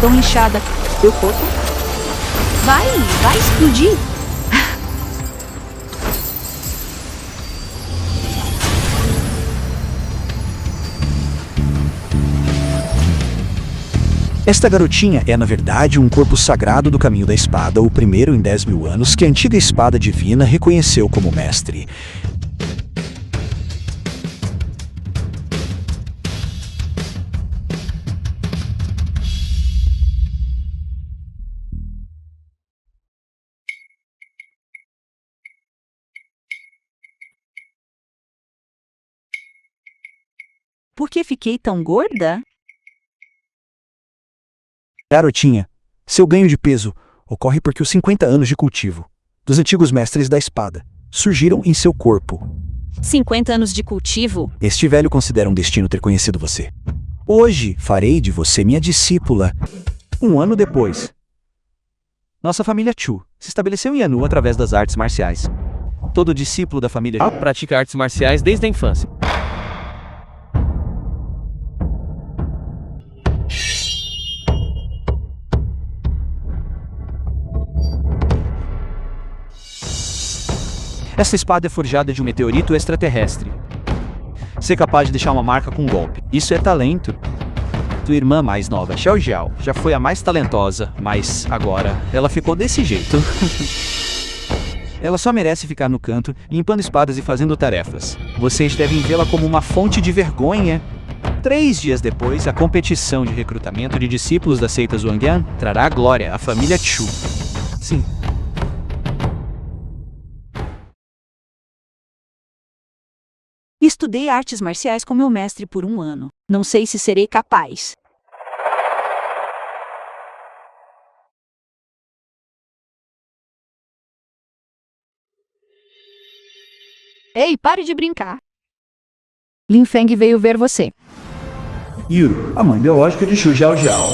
Tô inchada. Eu foto? Vai explodir. Esta garotinha é, na verdade, um corpo sagrado do caminho da espada, o primeiro em 10.000 anos que a antiga espada divina reconheceu como mestre. Por que fiquei tão gorda? Garotinha, seu ganho de peso ocorre porque os 50 anos de cultivo dos antigos mestres da espada surgiram em seu corpo. 50 anos de cultivo? Este velho considera um destino ter conhecido você. Hoje farei de você minha discípula. Um ano depois, nossa família Chu se estabeleceu em Yanu através das artes marciais. Todo discípulo da família Chu pratica artes marciais desde a infância. Essa espada é forjada de um meteorito extraterrestre. Ser capaz de deixar uma marca com um golpe. Isso é talento. Tua irmã mais nova, Xiao Jiao, já foi a mais talentosa, mas agora ela ficou desse jeito. Ela só merece ficar no canto, limpando espadas e fazendo tarefas. Vocês devem vê-la como uma fonte de vergonha. 3 dias depois, a competição de recrutamento de discípulos da seita Zhuangyan trará glória à família Chu. Sim. Estudei artes marciais com meu mestre por 1 ano. Não sei se serei capaz. Ei, pare de brincar. Lin Feng veio ver você. Yuru, a mãe biológica de Xu Jiao Jiao.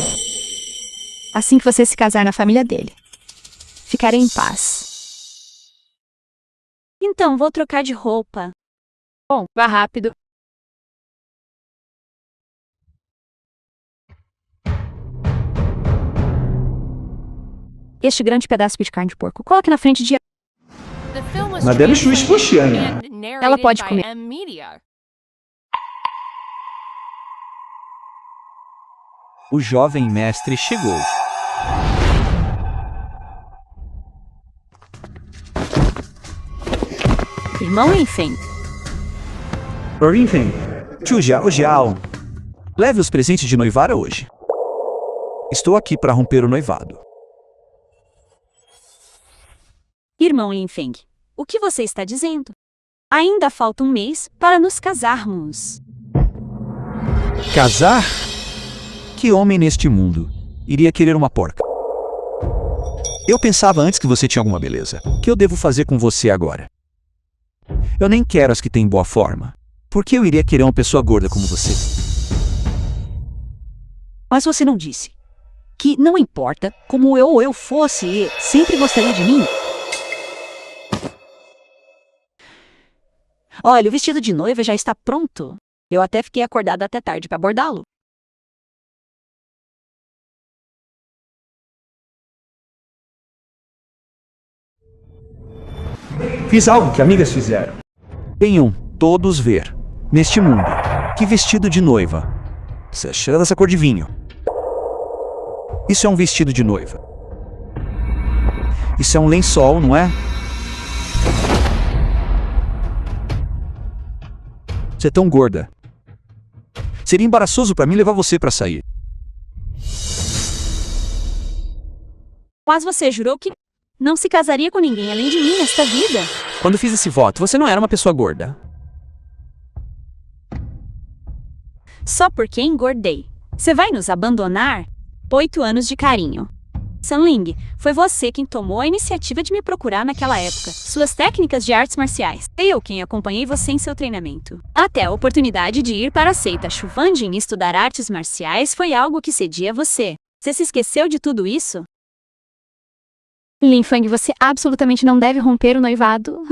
Assim que você se casar na família dele, ficarei em paz. Então, vou trocar de roupa. Bom, vá rápido. Este grande pedaço de carne de porco, coloque na frente de... Madame Xu Expoxiana. Ela pode comer. O jovem mestre chegou. Irmão Lin Feng. Enfim, Xu Jiao Jiao, leve os presentes de noivara hoje. Estou aqui para romper o noivado. Irmão Lin Feng, o que você está dizendo? Ainda falta 1 mês para nos casarmos. Casar? Que homem neste mundo iria querer uma porca? Eu pensava antes que você tinha alguma beleza. O que eu devo fazer com você agora? Eu nem quero as que têm boa forma. Por que eu iria querer uma pessoa gorda como você? Mas você não disse que não importa como eu fosse, sempre gostaria de mim? Olha, o vestido de noiva já está pronto. Eu até fiquei acordada até tarde para bordá-lo. fiz algo que amigas fizeram. Venham todos ver, neste mundo, que vestido de noiva. Você cheira dessa cor de vinho. Isso é um vestido de noiva. Isso é um lençol, não é? Você é tão gorda. Seria embaraçoso para mim levar você para sair. Mas você jurou que não se casaria com ninguém além de mim nesta vida. Quando fiz esse voto, você não era uma pessoa gorda. Só porque engordei. Você vai nos abandonar? 8 anos de carinho. Sanling, foi você quem tomou a iniciativa de me procurar naquela época. Suas técnicas de artes marciais. Eu quem acompanhei você em seu treinamento. Até a oportunidade de ir para a seita Shuvanjin e estudar artes marciais foi algo que cedi a você. Você se esqueceu de tudo isso? Lin Feng, você absolutamente não deve romper o noivado.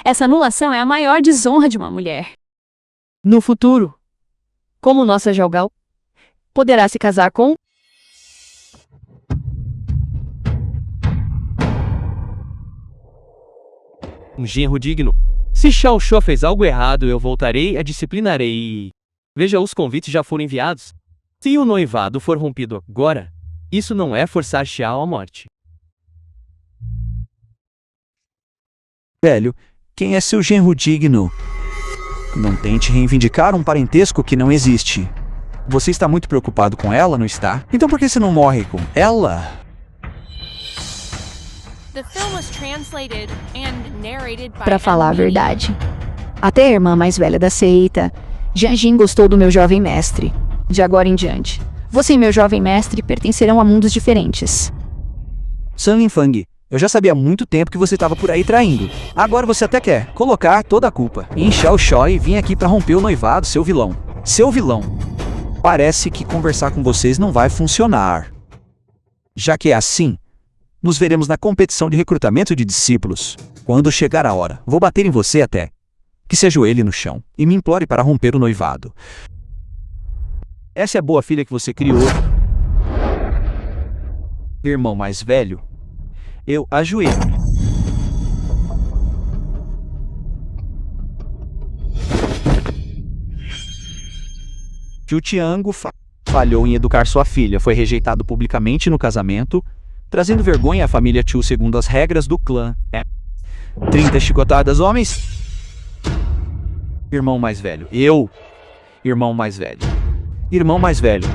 Essa anulação é a maior desonra de uma mulher. No futuro, como nossa Xiao Gao poderá se casar com Um genro digno. Se Xiao Shuo fez algo errado, eu voltarei a disciplinarei. Veja, os convites já foram enviados. Se o noivado for rompido agora, isso não é forçar Xiao à morte. Velho, quem é seu genro digno? Não tente reivindicar um parentesco que não existe. Você está muito preocupado com ela, não está? Então por que você não morre com ela? Pra falar a verdade, até a irmã mais velha da seita, Jianjin, gostou do meu jovem mestre. De agora em diante, você e meu jovem mestre pertencerão a mundos diferentes. Sun Linfang, eu já sabia há muito tempo que você estava por aí traindo. Agora você até quer colocar toda a culpa em Xiao Shuo e vir aqui para romper o noivado, seu vilão. Seu vilão. Parece que conversar com vocês não vai funcionar. Já que é assim, nos veremos na competição de recrutamento de discípulos. Quando chegar a hora, vou bater em você até que se ajoelhe no chão e me implore para romper o noivado. Essa é a boa filha que você criou. Irmão mais velho, eu ajoelho-me. Tio Tiango falhou em educar sua filha, foi rejeitado publicamente no casamento, trazendo vergonha à família Chu segundo as regras do clã. 30 chicotadas, homens. Irmão mais velho. Eu. Irmão mais velho. Irmão mais velho.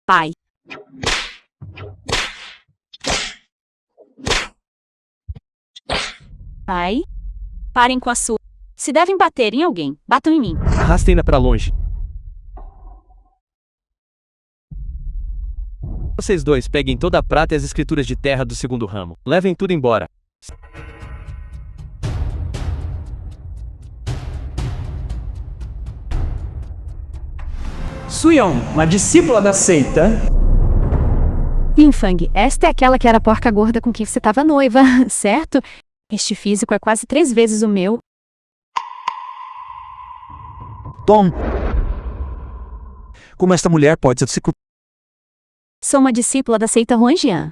Pai. Pai? Parem com a sua. Se devem bater em alguém, batam em mim. Arrastem-na pra longe. Vocês dois peguem toda a prata e as escrituras de terra do segundo ramo. Levem tudo embora. Suyon, uma discípula da seita. Linfang, esta é aquela que era a porca gorda com quem você estava noiva, certo? Este físico é quase 3 vezes o meu. Tom. Como esta mulher pode se... Sou uma discípula da seita Huanjian.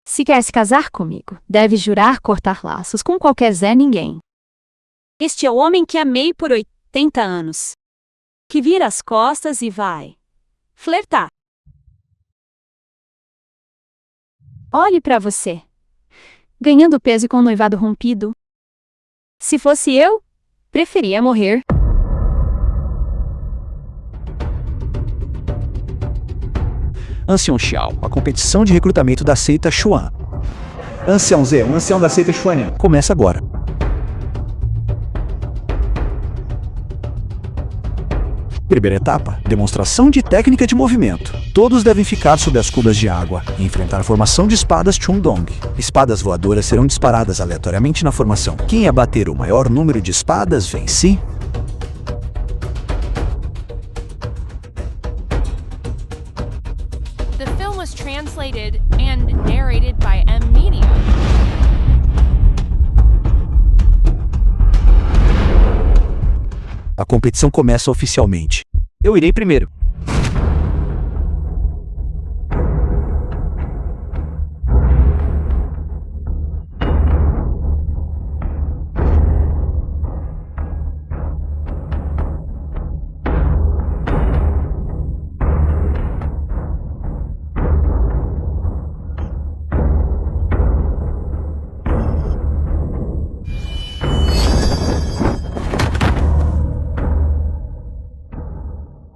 Se quer se casar comigo, deve jurar cortar laços com qualquer Zé Ninguém. Este é o homem que amei por 80 anos. Que vira as costas e vai flertar. Olhe pra você. Ganhando peso com o noivado rompido. Se fosse eu, preferia morrer. Ancião Xiao, a competição de recrutamento da seita Xuan. Ancião Z, um ancião da seita Xuanian. Começa agora. Primeira etapa, demonstração de técnica de movimento. Todos devem ficar sob as cubas de água e enfrentar a formação de espadas Chundong. Espadas voadoras serão disparadas aleatoriamente na formação. Quem abater o maior número de espadas vence. The film was translated and narrated by M. Media. A competição começa oficialmente. Eu irei primeiro.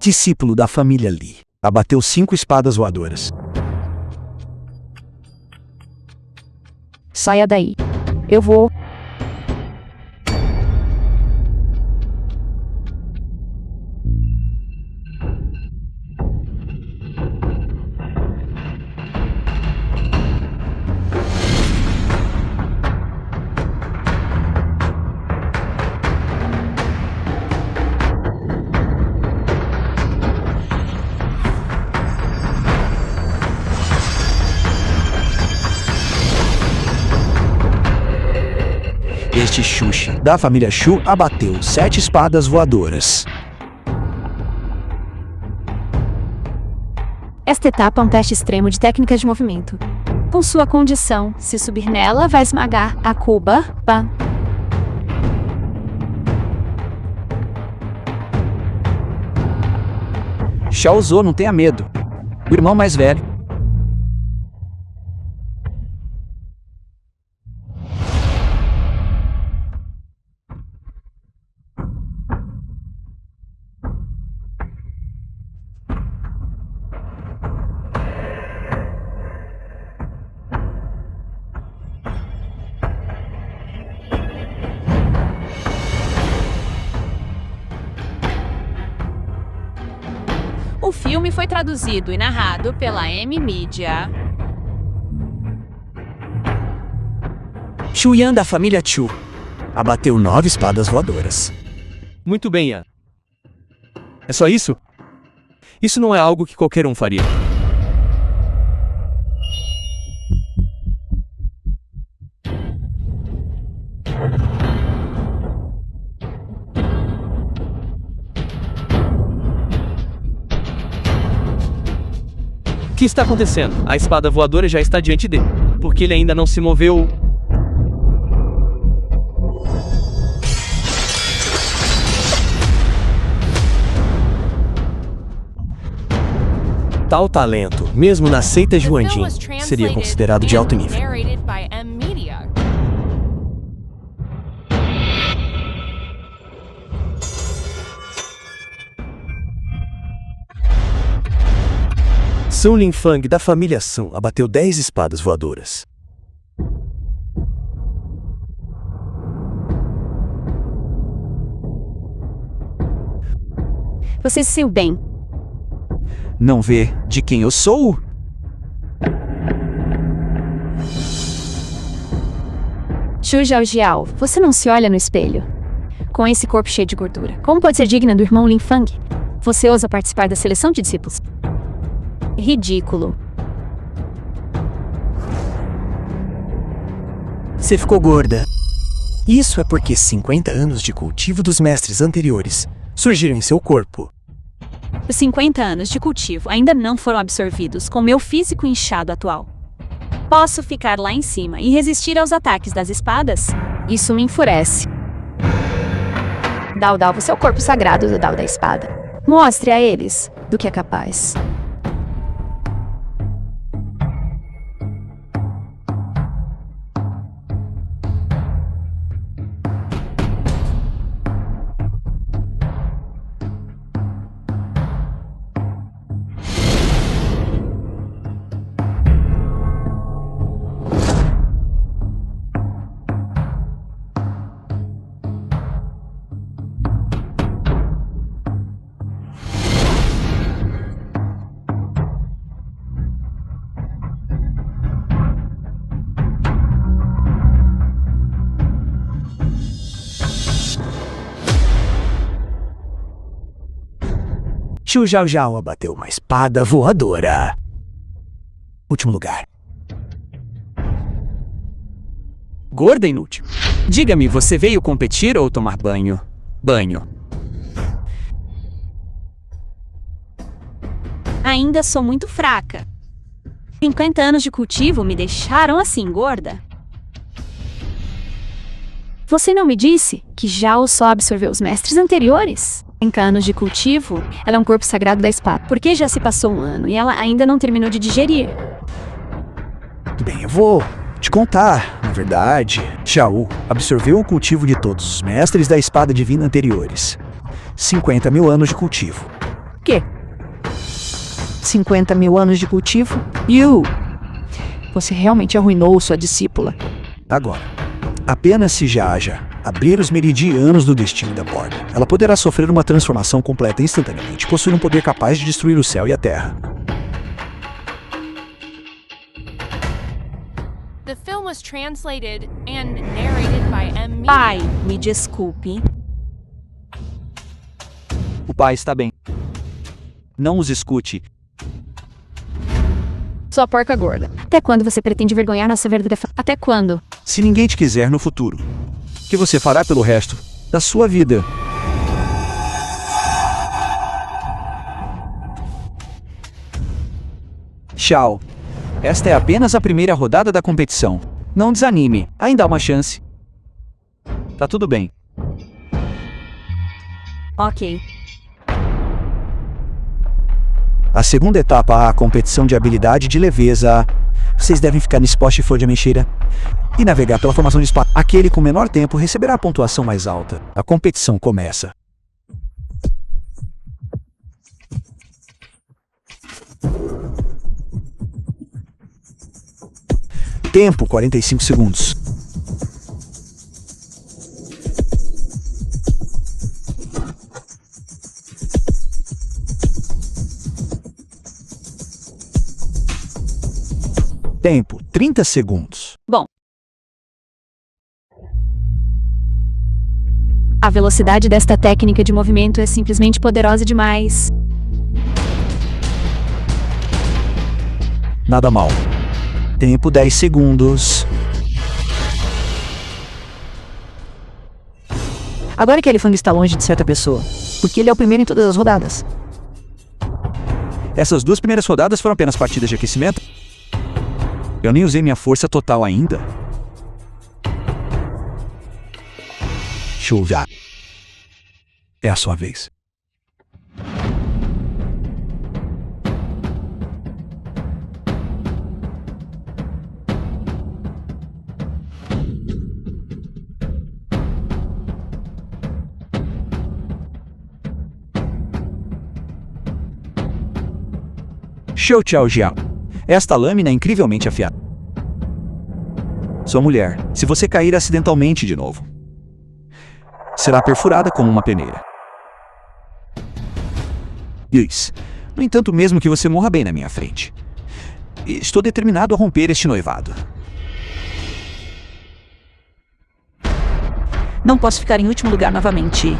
Discípulo da família Li. Abateu 5 espadas voadoras. Saia daí. Eu vou. Este Xuxa, da família Shu, abateu 7 espadas voadoras. Esta etapa é um teste extremo de técnicas de movimento. Com sua condição, se subir nela, vai esmagar a cuba. Pá. Xiaozou, não tenha medo. O irmão mais velho. O filme foi traduzido e narrado pela M-Media. Chu Yan da família Chu abateu 9 espadas voadoras. Muito bem, Yan. É só isso? Isso não é algo que qualquer um faria. O que está acontecendo? A espada voadora já está diante dele. Porque ele ainda não se moveu. Tal talento, mesmo na seita Juanjin, seria considerado de alto nível. Narrated by M-Media. Sun Linfang da família Sun abateu 10 espadas voadoras. Você se saiu bem. Não vê de quem eu sou? Xu Zhaojiao, você não se olha no espelho. Com esse corpo cheio de gordura, como pode ser digna do irmão Linfang? Você ousa participar da seleção de discípulos? Ridículo. Você ficou gorda. Isso é porque 50 anos de cultivo dos mestres anteriores surgiram em seu corpo. Os 50 anos de cultivo ainda não foram absorvidos com meu físico inchado atual. Posso ficar lá em cima e resistir aos ataques das espadas? Isso me enfurece. Dao Dao, você é o corpo sagrado do Dao da espada. Mostre a eles do que é capaz. Xu Zhaojiao abateu uma espada voadora. Último lugar. Gorda inútil. Diga-me, você veio competir ou tomar banho? Banho. Ainda sou muito fraca. 50 anos de cultivo me deixaram assim gorda. Você não me disse que Zhao só absorveu os mestres anteriores? Em anos de cultivo, ela é um corpo sagrado da espada. Porque já se passou um ano e ela ainda não terminou de digerir. Tudo bem, eu vou te contar. Na verdade, Xiao absorveu o cultivo de todos os mestres da espada divina anteriores. 50 mil anos de cultivo. Quê? 50 mil anos de cultivo? Yu! Você realmente arruinou sua discípula. Agora, apenas se Jaja abrir os meridianos do destino da borda, ela poderá sofrer uma transformação completa instantaneamente, possuir um poder capaz de destruir o céu e a terra. The film was translated and narrated by M-Media. Pai, me desculpe. O pai está bem. Não os escute. Sua porca gorda. Até quando você pretende vergonhar nossa verdadeira Até quando? Se ninguém te quiser no futuro, o que você fará pelo resto da sua vida? Xiao, esta é apenas a primeira rodada da competição. Não desanime, ainda há uma chance. Tá tudo bem. Ok. A segunda etapa, a competição de habilidade de leveza. Vocês devem ficar nesse poste flor de ameixeira e navegar pela formação de espada. Aquele com menor tempo receberá a pontuação mais alta. A competição começa. Tempo 45 segundos. Tempo 30 segundos. Bom. A velocidade desta técnica de movimento é simplesmente poderosa demais. Nada mal. Tempo 10 segundos. Agora que ele Elefang está longe de certa pessoa, porque ele é o primeiro em todas as rodadas. Essas duas primeiras rodadas foram apenas partidas de aquecimento. Eu nem usei minha força total ainda. Chuva. É a sua vez. Xiao Xiao Jiao. Esta lâmina é incrivelmente afiada. Sua mulher, se você cair acidentalmente de novo, será perfurada como uma peneira. Isso. No entanto, mesmo que você morra bem na minha frente, estou determinado a romper este noivado. Não posso ficar em último lugar novamente.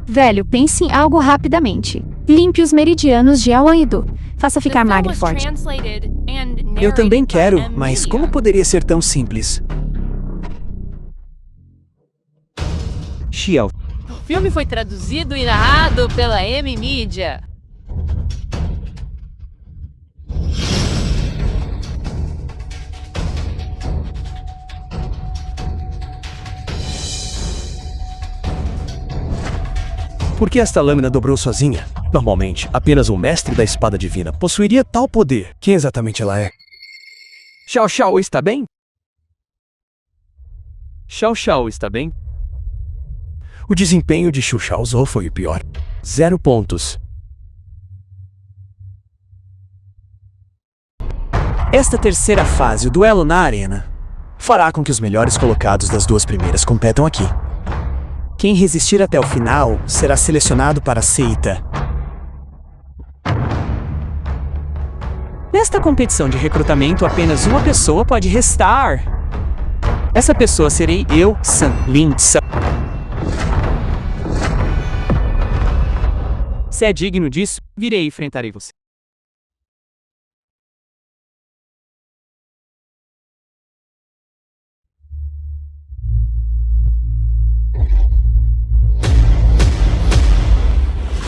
Velho, pense em algo rapidamente. Limpe os meridianos de Awan-Ido. Faça ficar magro e forte. Eu também quero, mas como poderia ser tão simples? Xiao. O filme foi traduzido e narrado pela M-Mídia. Por que esta lâmina dobrou sozinha? Normalmente, apenas um mestre da espada divina possuiria tal poder. Quem exatamente ela é? Xiao Xiao está bem? Xiao Xiao está bem? O desempenho de Xu Xiaozhou foi o pior. 0 pontos. Esta terceira fase, o duelo na arena, fará com que os melhores colocados das duas primeiras competam aqui. Quem resistir até o final será selecionado para a seita. Nesta competição de recrutamento, apenas uma pessoa pode restar. Essa pessoa serei eu, San Lin San. Se é digno disso, virei e enfrentarei você.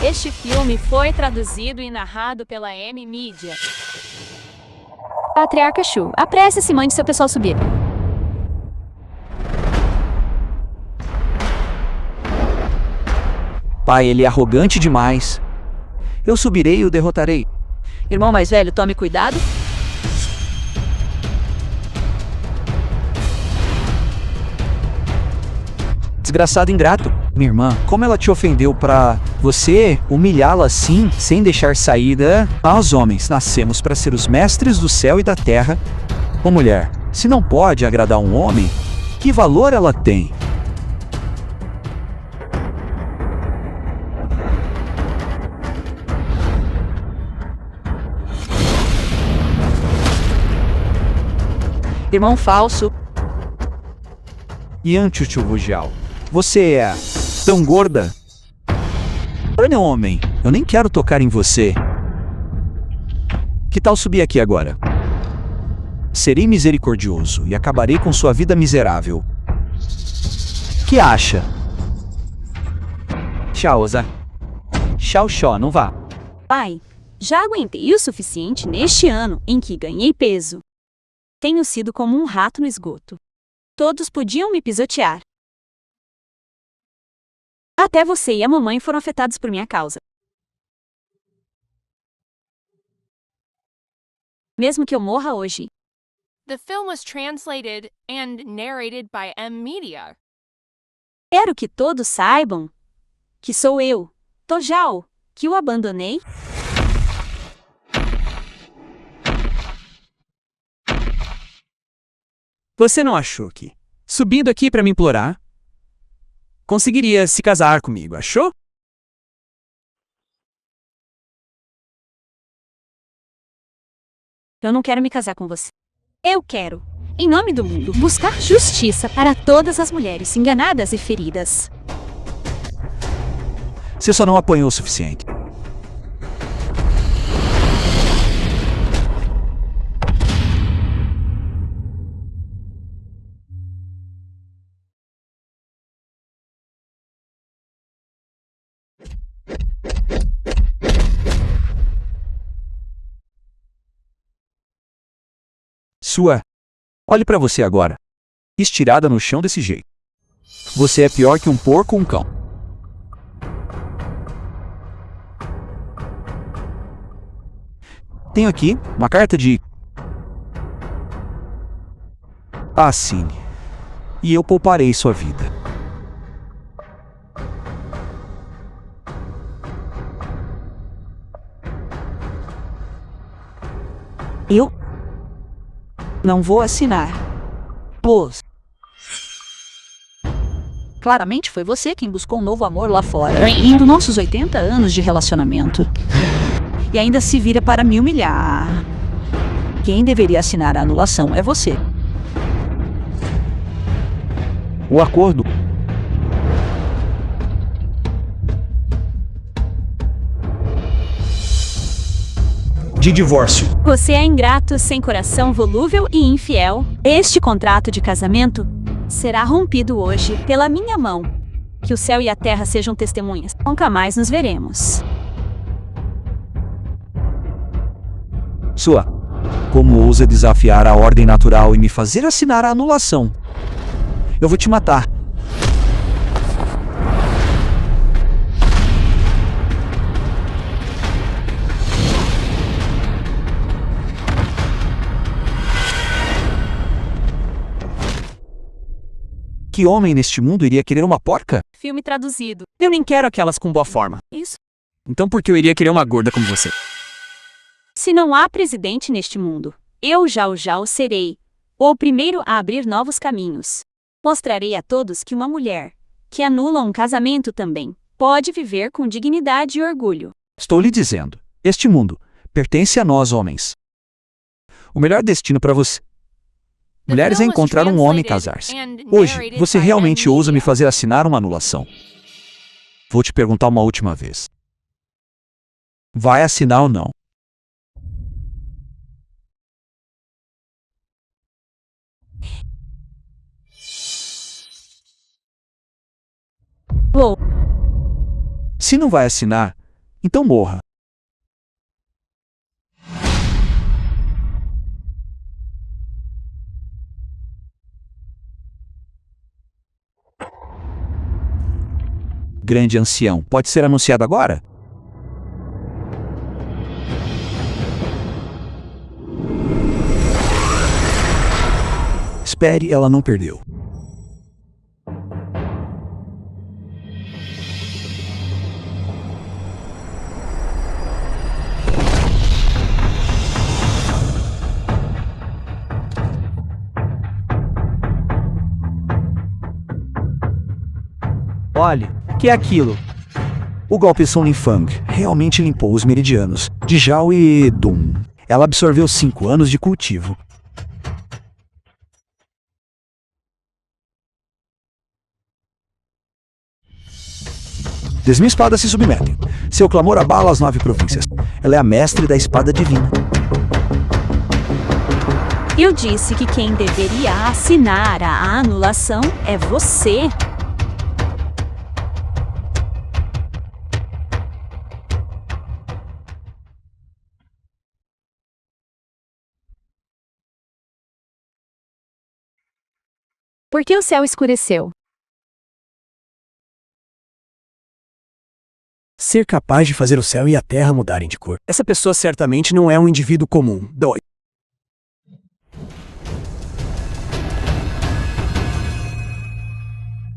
Este filme foi traduzido e narrado pela M-Mídia. Patriarca Shu, apresse-se e mande seu pessoal subir. Pai, ele é arrogante demais. Eu subirei e o derrotarei. Irmão mais velho, tome cuidado. Desgraçado ingrato. Minha irmã, como ela te ofendeu pra você humilhá-la assim, sem deixar saída? Nós homens nascemos para ser os mestres do céu e da terra. Ô mulher, se não pode agradar um homem, que valor ela tem? Irmão falso. Yan Chuchu Rujiao, você é tão gorda? Olha, homem, eu nem quero tocar em você. Que tal subir aqui agora? Serei misericordioso e acabarei com sua vida miserável. Que acha? Tchau, Zé. Tchau, não vá. Pai, já aguentei o suficiente neste ano em que ganhei peso. Tenho sido como um rato no esgoto. Todos podiam me pisotear. Até você e a mamãe foram afetados por minha causa. Mesmo que eu morra hoje. The film was translated and narrated by M Media. Quero que todos saibam que sou eu, Tojal, que o abandonei. Você não achou que, subindo aqui pra me implorar, conseguiria se casar comigo, achou? Eu não quero me casar com você. Eu quero, em nome do mundo, buscar justiça para todas as mulheres enganadas e feridas. Você só não apanhou o suficiente. Olhe pra você agora. Estirada no chão desse jeito. Você é pior que um porco ou um cão. Tenho aqui uma carta de... Assine. E eu pouparei sua vida. Eu não vou assinar. Pois. Claramente foi você quem buscou um novo amor lá fora, indo nossos 80 anos de relacionamento. E ainda se vira para me humilhar. Quem deveria assinar a anulação é você. O acordo. De divórcio. Você é ingrato, sem coração, volúvel e infiel. Este contrato de casamento será rompido hoje pela minha mão. Que o céu e a terra sejam testemunhas. Nunca mais nos veremos. Como ousa desafiar a ordem natural e me fazer assinar a anulação? Eu vou te matar. Que homem neste mundo iria querer uma porca? Filme traduzido. Eu nem quero aquelas com boa forma. Isso. Então por que eu iria querer uma gorda como você? Se não há presidente neste mundo, eu já serei o primeiro a abrir novos caminhos. Mostrarei a todos que uma mulher, que anula um casamento também, pode viver com dignidade e orgulho. Estou lhe dizendo, este mundo pertence a nós homens. O melhor destino para você. Mulheres é encontrar um homem e casar-se. Hoje, você realmente ousa me fazer assinar uma anulação. Vou te perguntar uma última vez. Vai assinar ou não? Vou. Se não vai assinar, então morra. Grande ancião, pode ser anunciado agora? Espere, ela não perdeu. Olhe, que é aquilo? O golpe Sun Fang realmente limpou os meridianos de Zhao e Dun. Ela absorveu 5 anos de cultivo. Desminha espada se submete. Seu clamor abala as 9 províncias. Ela é a mestre da espada divina. Eu disse que quem deveria assinar a anulação é você. Por que o céu escureceu? Ser capaz de fazer o céu e a terra mudarem de cor. Essa pessoa certamente não é um indivíduo comum. Dói.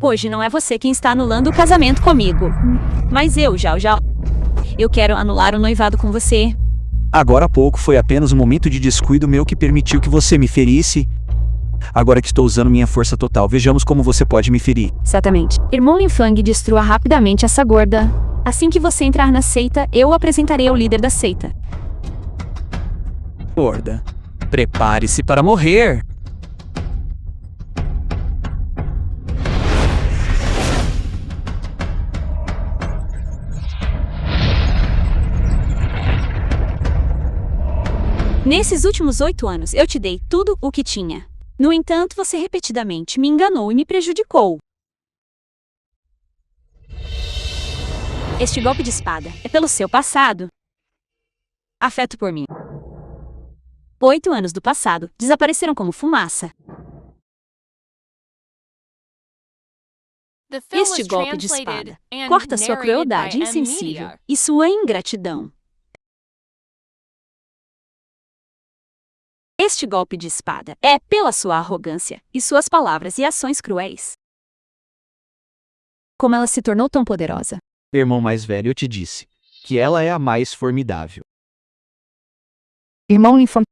Hoje não é você quem está anulando o casamento comigo. Mas eu, já. Eu quero anular o noivado com você. Agora há pouco foi apenas um momento de descuido meu que permitiu que você me ferisse. Agora que estou usando minha força total, vejamos como você pode me ferir. Exatamente. Irmão Linfang, destrua rapidamente essa gorda. Assim que você entrar na seita, eu o apresentarei ao líder da seita. Gorda, prepare-se para morrer. Nesses últimos 8 anos, eu te dei tudo o que tinha. No entanto, você repetidamente me enganou e me prejudicou. Este golpe de espada é pelo seu passado. Afeto por mim. 8 anos do passado desapareceram como fumaça. The film Este was golpe de translated espada and corta sua narrated crueldade by insensível Media. e sua ingratidão. Este golpe de espada é pela sua arrogância e suas palavras e ações cruéis. Como ela se tornou tão poderosa? Irmão mais velho, eu te disse que ela é a mais formidável. Irmão Linfang.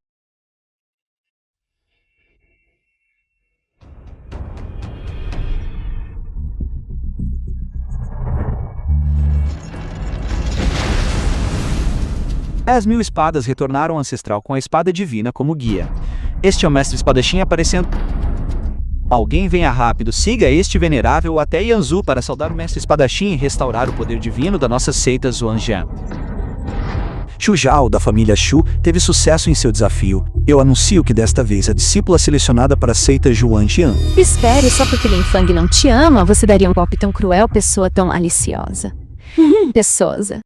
As 1000 espadas retornaram ao ancestral com a espada divina como guia. Este é o mestre espadachim aparecendo. Alguém venha rápido, siga este venerável até Yanzu para saudar o mestre espadachim e restaurar o poder divino da nossa seita Zuanjian. Xu Zhao, da família Xu, teve sucesso em seu desafio. Eu anuncio que desta vez a discípula selecionada para a seita Zhuangjian. Espere, só porque Linfang não te ama, você daria um golpe tão cruel, pessoa tão aliciosa. Pessosa.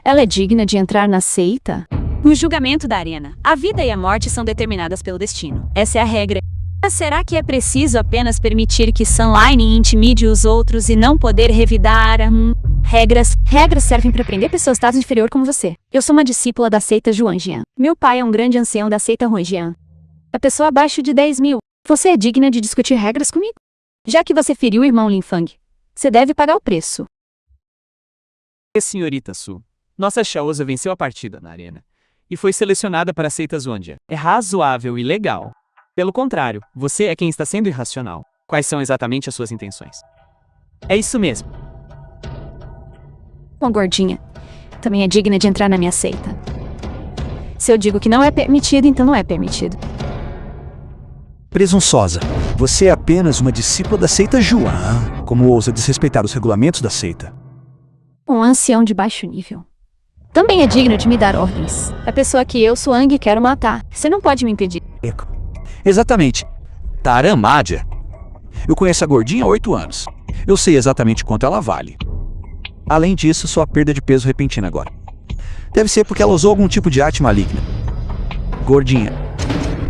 Ela é digna de entrar na seita? No julgamento da arena, a vida e a morte são determinadas pelo destino. Essa é a regra. Mas será que é preciso apenas permitir que Sunline intimide os outros e não poder revidar regras? Regras servem para prender pessoas de status inferior como você. Eu sou uma discípula da seita Zhuangjian. Meu pai é um grande ancião da seita Huangjian. A pessoa abaixo de 10.000. Você é digna de discutir regras comigo? Já que você feriu o irmão Linfang, você deve pagar o preço. Senhorita Su, nossa Shaoza venceu a partida na arena e foi selecionada para a seita Zuandia. É razoável e legal. Pelo contrário, você é quem está sendo irracional. Quais são exatamente as suas intenções? É isso mesmo. Uma gordinha também é digna de entrar na minha seita. Se eu digo que não é permitido, então não é permitido. Presunçosa, você é apenas uma discípula da seita Zhuan. Como ousa desrespeitar os regulamentos da seita? Um ancião de baixo nível também é digno de me dar ordens. A pessoa que eu, Suang, quero matar. Você não pode me impedir. Exatamente. Taramádia. Eu conheço a gordinha há 8 anos. Eu sei exatamente quanto ela vale. Além disso, sua perda de peso repentina agora. Deve ser porque ela usou algum tipo de arte maligna. Gordinha.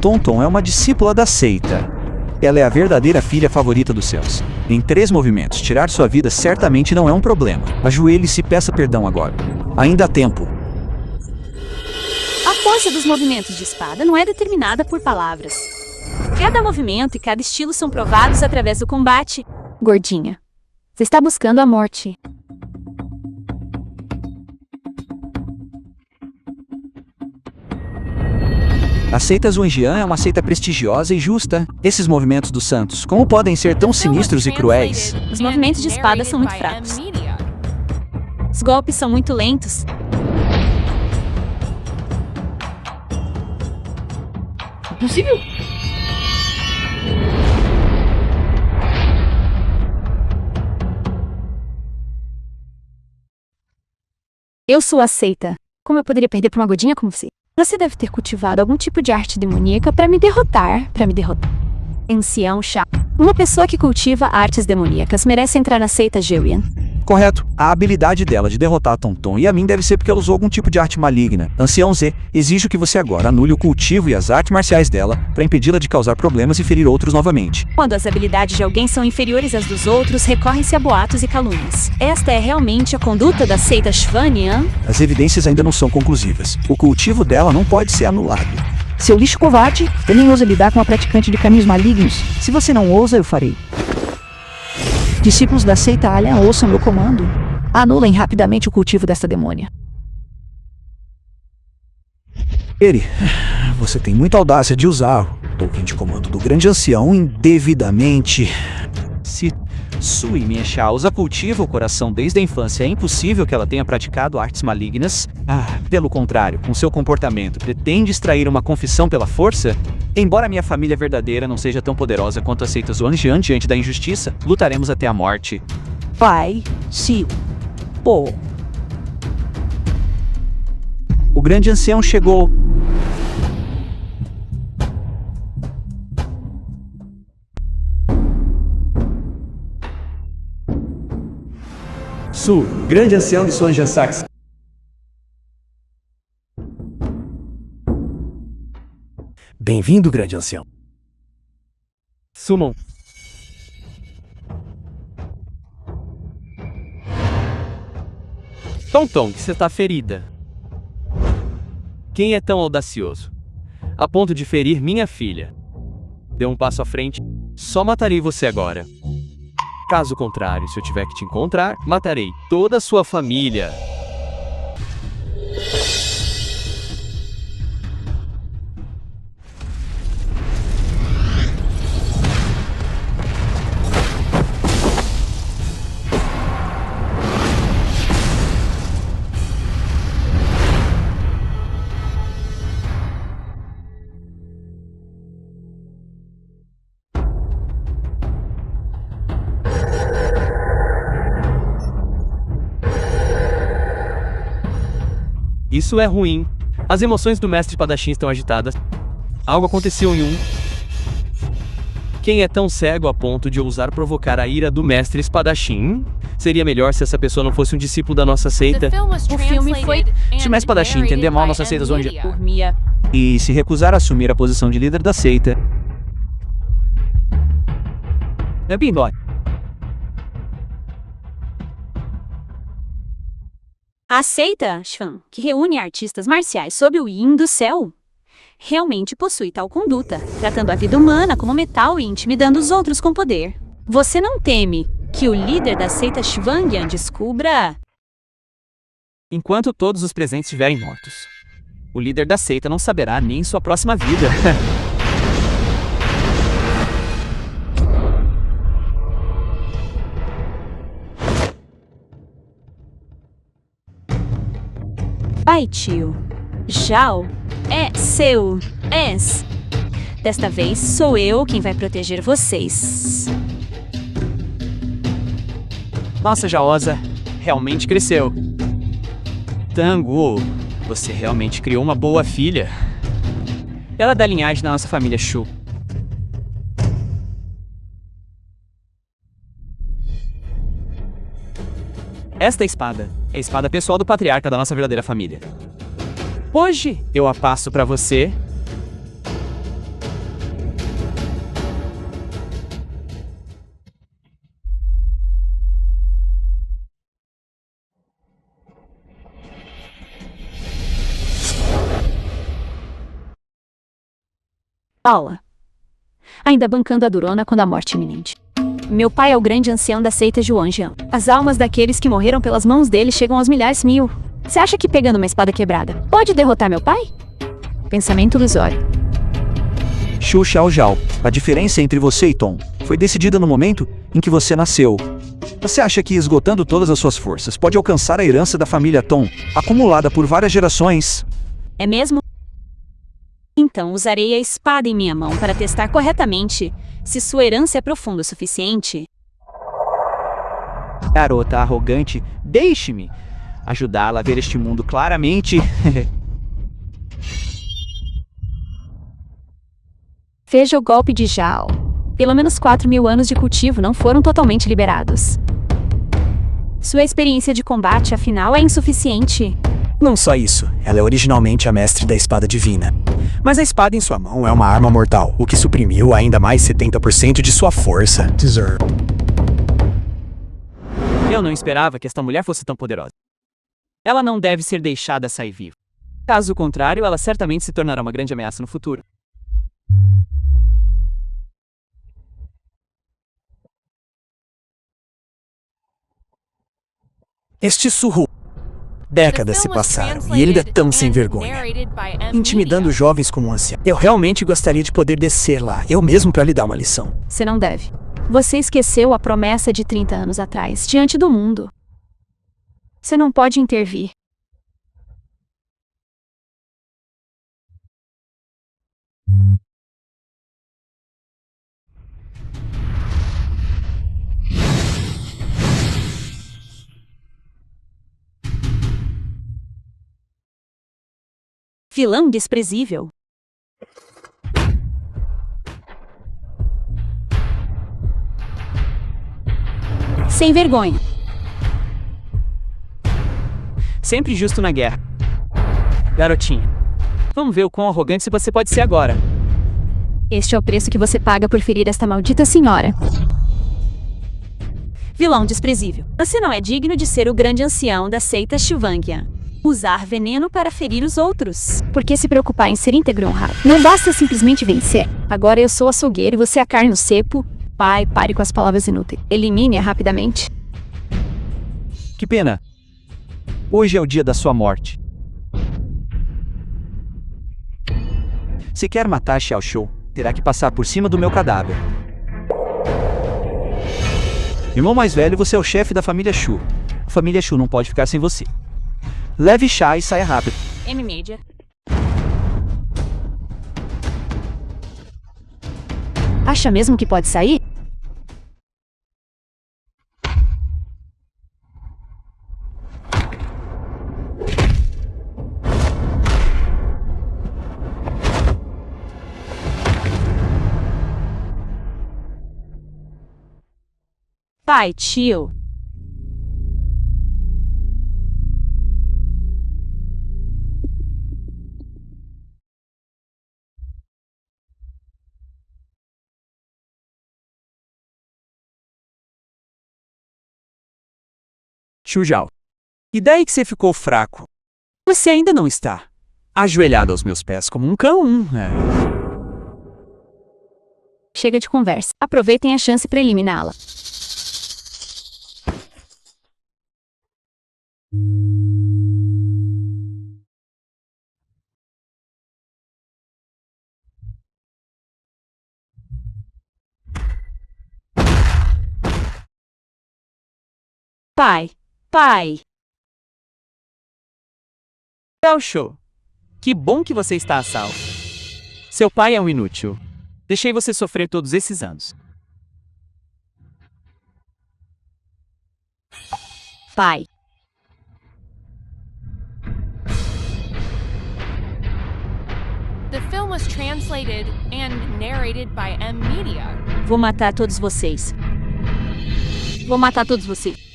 Tonton é uma discípula da seita. Ela é a verdadeira filha favorita dos céus. Em 3 movimentos, tirar sua vida certamente não é um problema. Ajoelhe-se e peça perdão agora. Ainda há tempo. A força dos movimentos de espada não é determinada por palavras. Cada movimento e cada estilo são provados através do combate. Gordinha, você está buscando a morte. A seita Zhuangjian é uma seita prestigiosa e justa. Esses movimentos dos santos, como podem ser tão sinistros e cruéis? Os movimentos de espada são muito fracos. Os golpes são muito lentos. Possível? Eu sou a seita. Como eu poderia perder para uma gordinha como você? Você deve ter cultivado algum tipo de arte demoníaca para me derrotar. Ancião Shao. Uma pessoa que cultiva artes demoníacas merece entrar na seita Jewian. Correto. A habilidade dela de derrotar Tonton e a mim deve ser porque ela usou algum tipo de arte maligna. Ancião Z, exijo que você agora anule o cultivo e as artes marciais dela para impedi-la de causar problemas e ferir outros novamente. Quando as habilidades de alguém são inferiores às dos outros, recorrem-se a boatos e calúnias. Esta é realmente a conduta da seita Shvanian? As evidências ainda não são conclusivas. O cultivo dela não pode ser anulado. Seu lixo covarde, eu nem ouso lidar com uma praticante de caminhos malignos. Se você não ousa, eu farei. Discípulos da seita Alien, ouçam meu comando. Anulem rapidamente o cultivo desta demônia. Eri, você tem muita audácia de usar o token de comando do grande ancião indevidamente. Se Sui Mienshao usa cultivo o coração desde a infância, é impossível que ela tenha praticado artes malignas. Pelo contrário, com seu comportamento, pretende extrair uma confissão pela força? Embora minha família verdadeira não seja tão poderosa quanto as seitas Wanjian diante da injustiça, lutaremos até a morte. Pai, se pô. O grande ancião chegou. Su, grande ancião de Sonja Sax. Bem-vindo, grande ancião. Summon. Tonton, você tá ferida. Quem é tão audacioso a ponto de ferir minha filha? Dê um passo à frente, só matarei você agora. Caso contrário, se eu tiver que te encontrar, matarei toda a sua família. Isso é ruim. As emoções do mestre espadachim estão agitadas. Algo aconteceu em Quem é tão cego a ponto de ousar provocar a ira do mestre espadachim? Seria melhor se essa pessoa não fosse um discípulo da nossa seita. O filme foi. Se o mestre espadachim entender mal nossas seitas Wanjian Por Mia. e se recusar a assumir a posição de líder da seita, é bem dó. A seita Shvan, que reúne artistas marciais sob o Yin do céu, realmente possui tal conduta, tratando a vida humana como metal e intimidando os outros com poder. Você não teme que o líder da seita Shvangyang descubra? Enquanto todos os presentes estiverem mortos, o líder da seita não saberá nem sua próxima vida. Pai tio, Zhao é seu ex. Desta vez sou eu quem vai proteger vocês. Nossa Jaosa realmente cresceu. Tangu, você realmente criou uma boa filha. Ela é da linhagem da nossa família Shu. Esta espada é a espada pessoal do patriarca da nossa verdadeira família. Hoje eu a passo pra você. Paula. Ainda bancando a durona quando a morte é iminente. Meu pai é o grande ancião da seita Juanjian. As almas daqueles que morreram pelas mãos dele chegam aos milhares mil. Você acha que pegando uma espada quebrada pode derrotar meu pai? Pensamento ilusório. Shu Xiao Zhao, a diferença entre você e Tom foi decidida no momento em que você nasceu. Você acha que esgotando todas as suas forças pode alcançar a herança da família Tom, acumulada por várias gerações? É mesmo? Então usarei a espada em minha mão para testar corretamente se sua herança é profunda o suficiente. Garota arrogante, deixe-me ajudá-la a ver este mundo claramente. Veja o golpe de Zhao. Pelo menos 4.000 anos de cultivo não foram totalmente liberados. Sua experiência de combate, afinal, é insuficiente. Não só isso, ela é originalmente a mestre da espada divina. Mas a espada em sua mão é uma arma mortal, o que suprimiu ainda mais 70% de sua força. Eu não esperava que esta mulher fosse tão poderosa. Ela não deve ser deixada sair viva. Caso contrário, ela certamente se tornará uma grande ameaça no futuro. Este surro. Décadas se passaram e ele ainda é tão sem vergonha, intimidando jovens como um ancião. Eu realmente gostaria de poder descer lá, eu mesmo, para lhe dar uma lição. Você não deve. Você esqueceu a promessa de 30 anos atrás, diante do mundo. Você não pode intervir. Vilão desprezível. Sem vergonha. Sempre justo na guerra. Garotinha, vamos ver o quão arrogante você pode ser agora. Este é o preço que você paga por ferir esta maldita senhora. Vilão desprezível. Você não é digno de ser o grande ancião da seita Shivangya. Usar veneno para ferir os outros. Por que se preocupar em ser íntegro e honrado? Não basta simplesmente vencer. Agora eu sou açougueiro e você é a carne no cepo. Pai, pare com as palavras inúteis. Elimine-a rapidamente. Que pena. Hoje é o dia da sua morte. Se quer matar Xiao Shou, terá que passar por cima do meu cadáver. Irmão mais velho, você é o chefe da família Shu. A família Shu não pode ficar sem você. Leve chá e saia rápido. M-Media. Acha mesmo que pode sair? Pai, tio. Xu Zhao. E daí que você ficou fraco? Você ainda não está ajoelhado aos meus pés como um cão, Chega de conversa. Aproveitem a chance para eliminá-la. Pai. Pai. Xiao Shou, que bom que você está a salvo. Seu pai é um inútil. Deixei você sofrer todos esses anos. Pai. The film was translated and narrated by M-Media. Vou matar todos vocês. Vou matar todos vocês.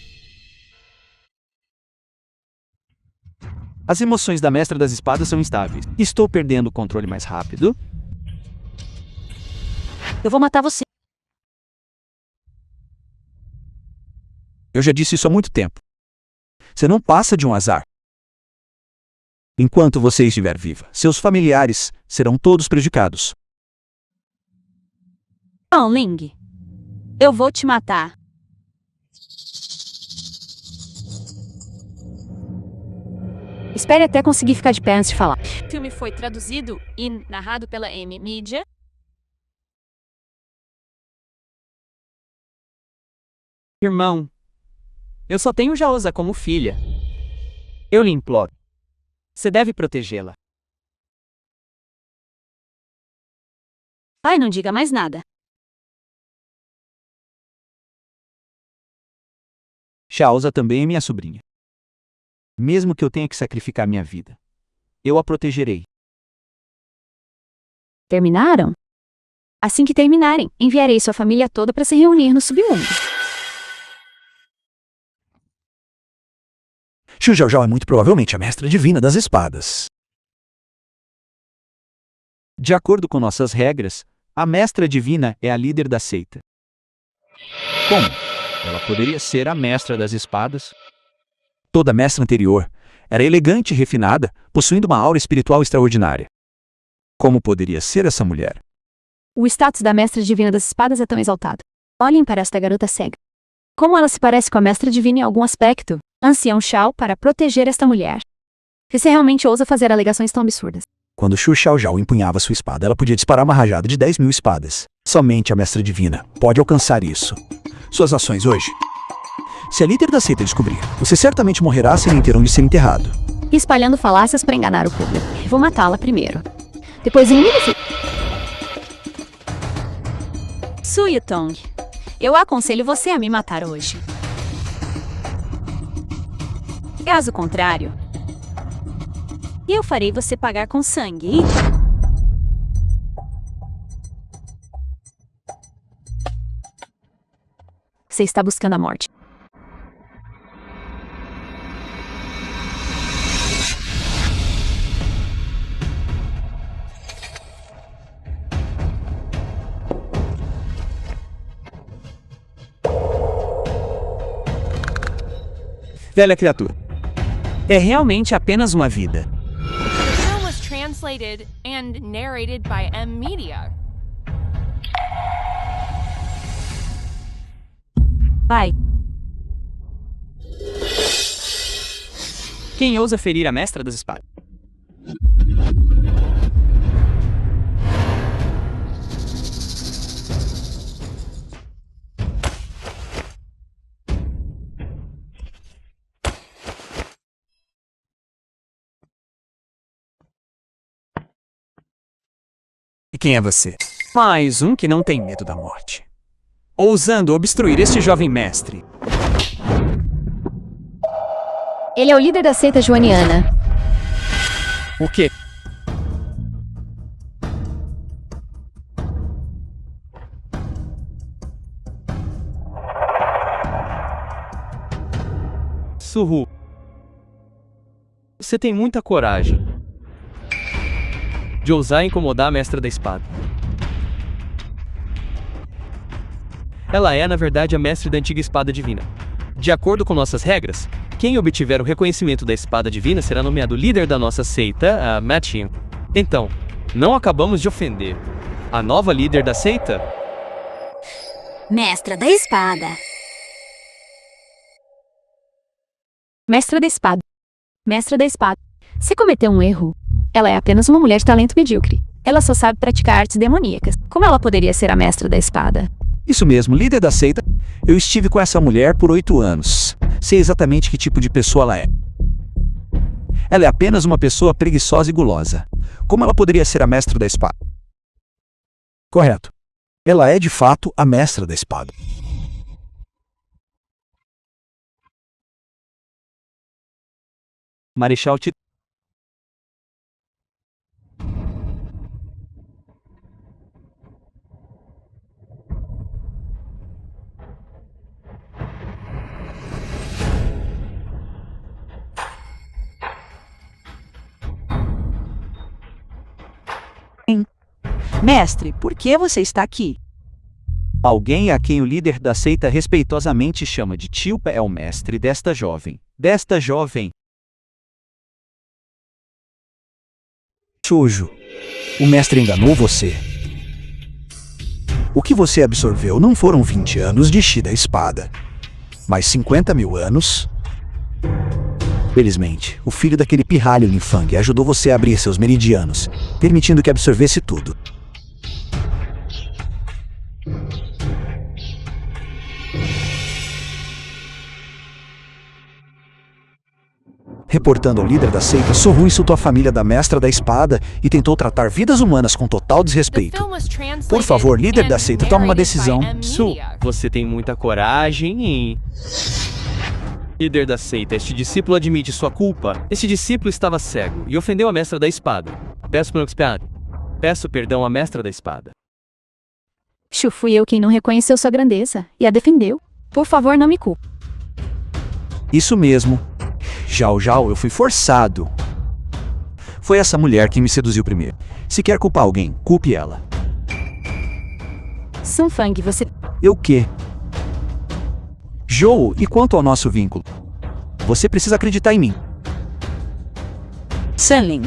As emoções da mestra das espadas são instáveis. Estou perdendo o controle mais rápido. Eu vou matar você. Eu já disse isso há muito tempo. Você não passa de um azar. Enquanto você estiver viva, seus familiares serão todos prejudicados. Não, Ling. Eu vou te matar. Espere até conseguir ficar de pé antes de falar. O filme foi traduzido e narrado pela M-Media. Irmão, eu só tenho Jaoza como filha. Eu lhe imploro. Você deve protegê-la. Pai, não diga mais nada. Xiaoza também é minha sobrinha. Mesmo que eu tenha que sacrificar minha vida, eu a protegerei. Terminaram? Assim que terminarem, enviarei sua família toda para se reunir no submundo. Xiu Zhao Zhao é muito provavelmente a mestra divina das espadas. De acordo com nossas regras, a mestra divina é a líder da seita. Como? Ela poderia ser a mestra das espadas? Toda mestra anterior era elegante e refinada, possuindo uma aura espiritual extraordinária. Como poderia ser essa mulher? O status da mestra divina das espadas é tão exaltado. Olhem para esta garota cega. Como ela se parece com a mestra divina em algum aspecto, ancião Shao para proteger esta mulher. Você realmente ousa fazer alegações tão absurdas. Quando Xiu Xiao Zhao empunhava sua espada, ela podia disparar uma rajada de 10.000 espadas. Somente a mestra divina pode alcançar isso. Suas ações hoje. Se a líder da seita descobrir, você certamente morrerá sem nem ter onde ser enterrado. Espalhando falácias para enganar o público. Vou matá-la primeiro. Depois elimine-se. Su Yutong, eu aconselho você a me matar hoje. Caso contrário, eu farei você pagar com sangue. Você está buscando a morte. Velha criatura. É realmente apenas uma vida. The film was translated and narrated by M Media. Vai. Quem ousa ferir a mestra das espadas? E quem é você? Mais um que não tem medo da morte. Ousando obstruir este jovem mestre. Ele é o líder da seita joaniana. O quê? Su-Hu. Você tem muita coragem de ousar incomodar a mestra da espada. Ela é, na verdade, a mestre da antiga espada divina. De acordo com nossas regras, quem obtiver o reconhecimento da espada divina será nomeado líder da nossa seita, a Machin. Então, não acabamos de ofender a nova líder da seita? Mestra da espada. Mestra da espada. Mestra da espada. Você cometeu um erro. Ela é apenas uma mulher de talento medíocre. Ela só sabe praticar artes demoníacas. Como ela poderia ser a mestra da espada? Isso mesmo, líder da seita. Eu estive com essa mulher por 8 anos. Sei exatamente que tipo de pessoa ela é. Ela é apenas uma pessoa preguiçosa e gulosa. Como ela poderia ser a mestra da espada? Correto. Ela é de fato a mestra da espada. Marechal Tito. Mestre, por que você está aqui? Alguém a quem o líder da seita respeitosamente chama de tio é o mestre desta jovem. Shoujo, o mestre enganou você. O que você absorveu não foram 20 anos de Shi da espada, mas 50.000 anos. Felizmente, o filho daquele pirralho Linfang ajudou você a abrir seus meridianos, permitindo que absorvesse tudo. Reportando ao líder da seita, Su-Hu insultou a família da mestra da espada e tentou tratar vidas humanas com total The desrespeito. film was translated Por favor, líder da and seita, tome uma narrated by decisão. M Su, Media. você tem muita coragem e... Líder da seita, este discípulo admite sua culpa. Este discípulo estava cego e ofendeu a mestra da espada. Peço perdão à mestra da espada. Shu, fui eu quem não reconheceu sua grandeza e a defendeu. Por favor, não me culpe. Isso mesmo. Zhao Zhao, eu fui forçado. Foi essa mulher quem me seduziu primeiro. Se quer culpar alguém, culpe ela. Sun Fang, você... Eu o quê? Zhou, e quanto ao nosso vínculo? Você precisa acreditar em mim. Sanling,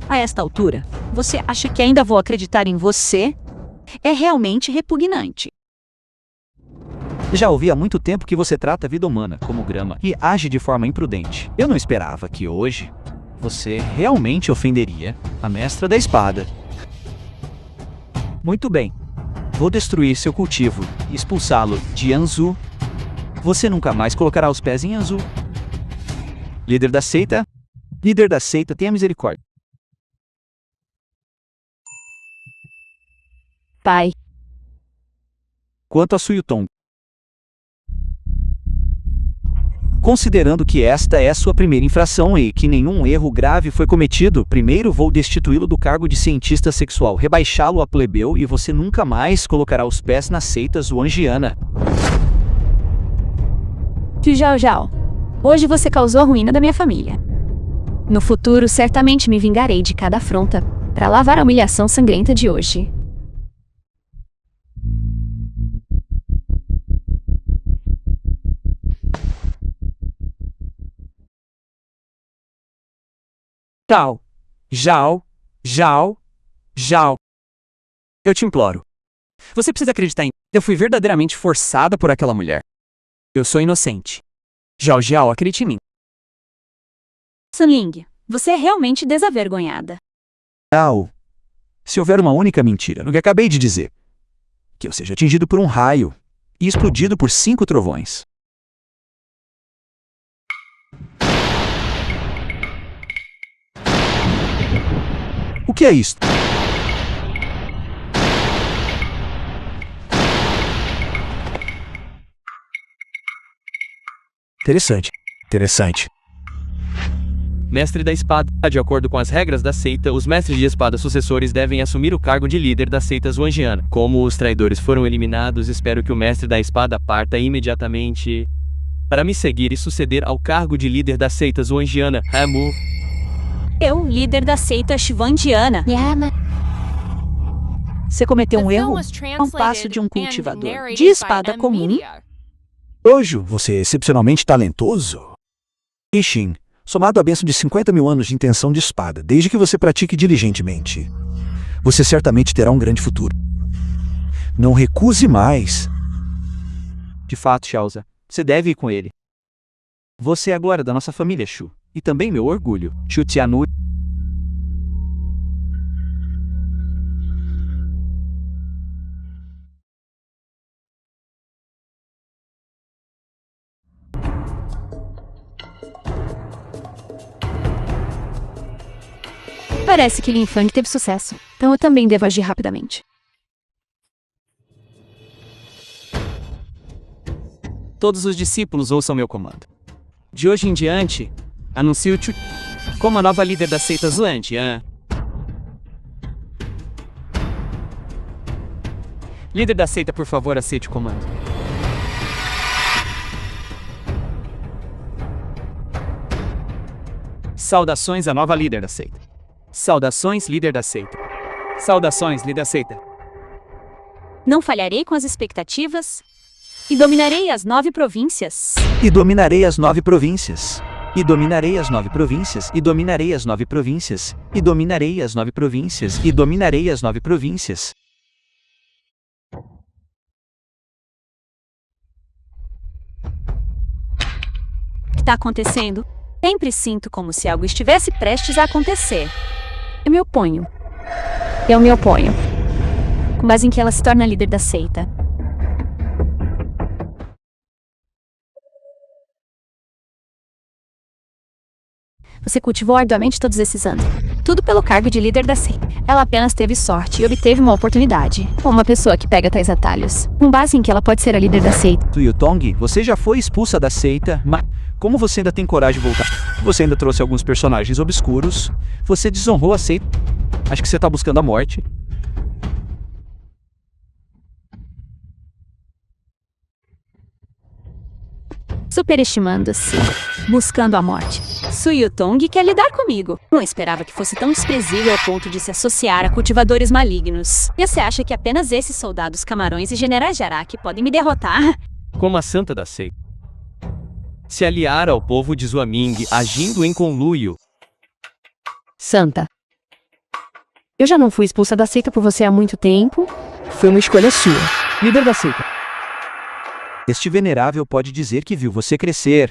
a esta altura, você acha que ainda vou acreditar em você? É realmente repugnante. Já ouvi há muito tempo que você trata a vida humana como grama e age de forma imprudente. Eu não esperava que hoje você realmente ofenderia a mestra da espada. Muito bem. Vou destruir seu cultivo e expulsá-lo de Anzu. Você nunca mais colocará os pés em Anzu. Líder da seita? Líder da seita, tenha misericórdia. Pai, Quanto a Suyutong, considerando que esta é sua primeira infração e que nenhum erro grave foi cometido, primeiro vou destituí-lo do cargo de cientista sexual, rebaixá-lo a plebeu e você nunca mais colocará os pés na seita Zuangiana. Zhao Zhao, hoje você causou a ruína da minha família. No futuro, certamente me vingarei de cada afronta para lavar a humilhação sangrenta de hoje. Zhao, Zhao, Zhao, Zhao. Eu te imploro. Você precisa acreditar em mim. Eu fui verdadeiramente forçada por aquela mulher. Eu sou inocente. Zhao Zhao, acredite em mim. Sanling, você é realmente desavergonhada. Zhao, se houver uma única mentira no que acabei de dizer, que eu seja atingido por um raio e explodido por 5 trovões. O que é isto? Interessante. Interessante. Mestre da espada. De acordo com as regras da seita, os mestres de espada sucessores devem assumir o cargo de líder da seita Zuangiana. Como os traidores foram eliminados, espero que o mestre da espada parta imediatamente para me seguir e suceder ao cargo de líder da seita Zuangiana. Ramu. Eu, líder da seita Shivandiana. Você cometeu um The film erro was a um passo de um translated and cultivador narrated de by espada M. comum. Media. Hoje, você é excepcionalmente talentoso. Ishin, somado à bênção de 50 mil anos de intenção de espada, desde que você pratique diligentemente, você certamente terá um grande futuro. Não recuse mais. De fato, Xiaoza, você deve ir com ele. Você é a glória da nossa família, Shu, e também meu orgulho, Shu Tianu. Parece que Lin Fang teve sucesso, então eu também devo agir rapidamente. Todos os discípulos ouçam meu comando. De hoje em diante, anuncio Chu como a nova líder da seita Zuanjian. Líder da seita, por favor, aceite o comando. Saudações à nova líder da seita. Saudações, líder da seita. Saudações, líder da seita. Não falharei com as expectativas e dominarei as 9 províncias. E dominarei as 9 províncias. E dominarei as 9 províncias. E dominarei as 9 províncias. E dominarei as 9 províncias. E dominarei as 9 províncias. O que está acontecendo? Sempre sinto como se algo estivesse prestes a acontecer. Eu me oponho. Eu me oponho. Com base em que ela se torna líder da seita. Você cultivou arduamente todos esses anos. Tudo pelo cargo de líder da seita. Ela apenas teve sorte e obteve uma oportunidade. Uma pessoa que pega tais atalhos. Com base em que ela pode ser a líder da seita. Suyutong, você já foi expulsa da seita, mas como você ainda tem coragem de voltar? Você ainda trouxe alguns personagens obscuros. Você desonrou a seita. Acho que você tá buscando a morte. superestimando-se. Buscando a morte. Su Yutong quer lidar comigo. Não esperava que fosse tão desprezível ao ponto de se associar a cultivadores malignos. E você acha que apenas esses soldados camarões e generais de Araki podem me derrotar? Como a santa da seita. Se aliar ao povo de Zuaming, agindo em conluio. Santa. Eu já não fui expulsa da seita por você há muito tempo. Foi uma escolha sua. Líder da seita. Este venerável pode dizer que viu você crescer.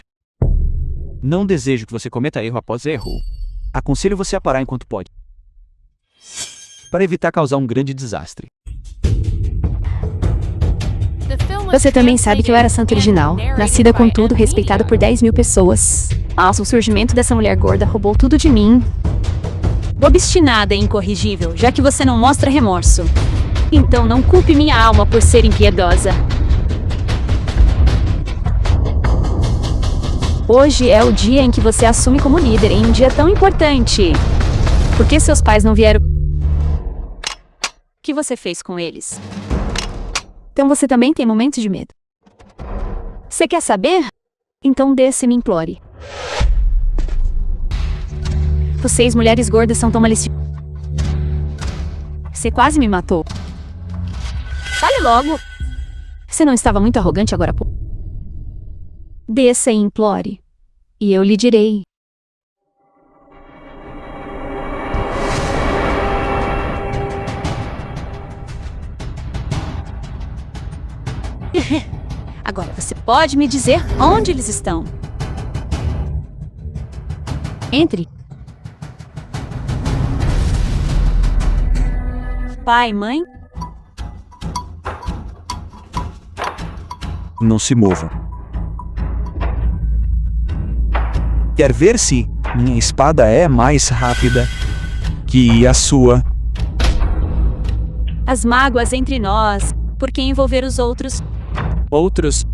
Não desejo que você cometa erro após erro. Aconselho você a parar enquanto pode, para evitar causar um grande desastre. Você também sabe que eu era santa original, nascida com tudo, respeitada por 10.000 pessoas. Nossa, o surgimento dessa mulher gorda roubou tudo de mim. Obstinada e incorrigível, já que você não mostra remorso. Então não culpe minha alma por ser impiedosa. Hoje é o dia em que você assume como líder em um dia tão importante. Por que seus pais não vieram? O que você fez com eles? Então você também tem momentos de medo. Você quer saber? Então desça e me implore. Vocês, mulheres gordas, são tão maliciosas. Você quase me matou. Fale logo. Você não estava muito arrogante agora, pô? Desça e implore. E eu lhe direi. Agora você pode me dizer onde eles estão? Entre. Pai, mãe? Não se movam. Quer ver se minha espada é mais rápida que a sua? As mágoas entre nós. Por que envolver os outros? Outros?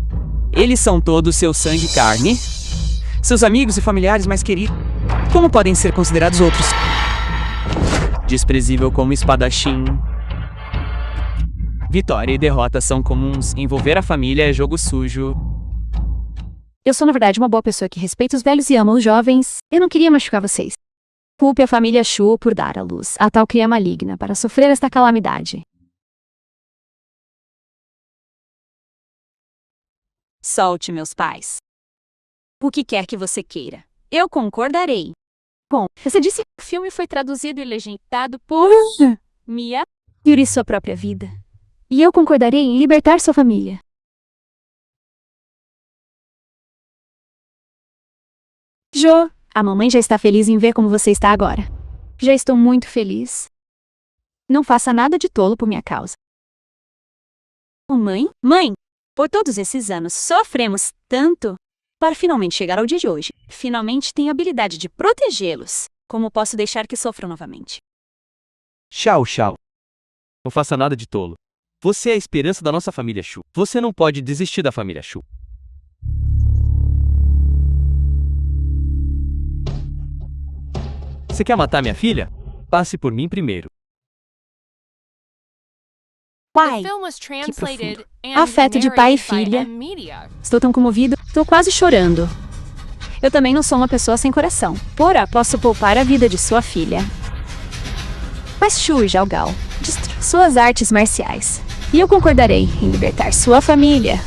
Eles são todos seu sangue e carne? Seus amigos e familiares mais queridos? Como podem ser considerados outros? Desprezível como espadachim. Vitória e derrota são comuns. Envolver a família é jogo sujo. Eu sou, na verdade, uma boa pessoa que respeita os velhos e ama os jovens. Eu não queria machucar vocês. Culpe a família Shu por dar à luz a tal cria maligna para sofrer esta calamidade. Solte meus pais. O que quer que você queira. Eu concordarei. Bom, você disse O filme foi traduzido e legendado por Mia. Yuri sua própria vida. E eu concordarei em libertar sua família. Jo, a mamãe já está feliz em ver como você está agora. Já estou muito feliz. Não faça nada de tolo por minha causa. Mãe? Mãe! Por todos esses anos sofremos tanto para finalmente chegar ao dia de hoje. Finalmente tenho a habilidade de protegê-los. Como posso deixar que sofram novamente? Tchau, tchau. Não faça nada de tolo. Você é a esperança da nossa família Shu. Você não pode desistir da família Shu. Você quer matar minha filha? Passe por mim primeiro. Pai, Que afeto de pai e filha. Estou tão comovido, estou quase chorando. Eu também não sou uma pessoa sem coração. Porra, posso poupar a vida de sua filha. Mas Shu Jalgal, destrua suas artes marciais. E eu concordarei em libertar sua família.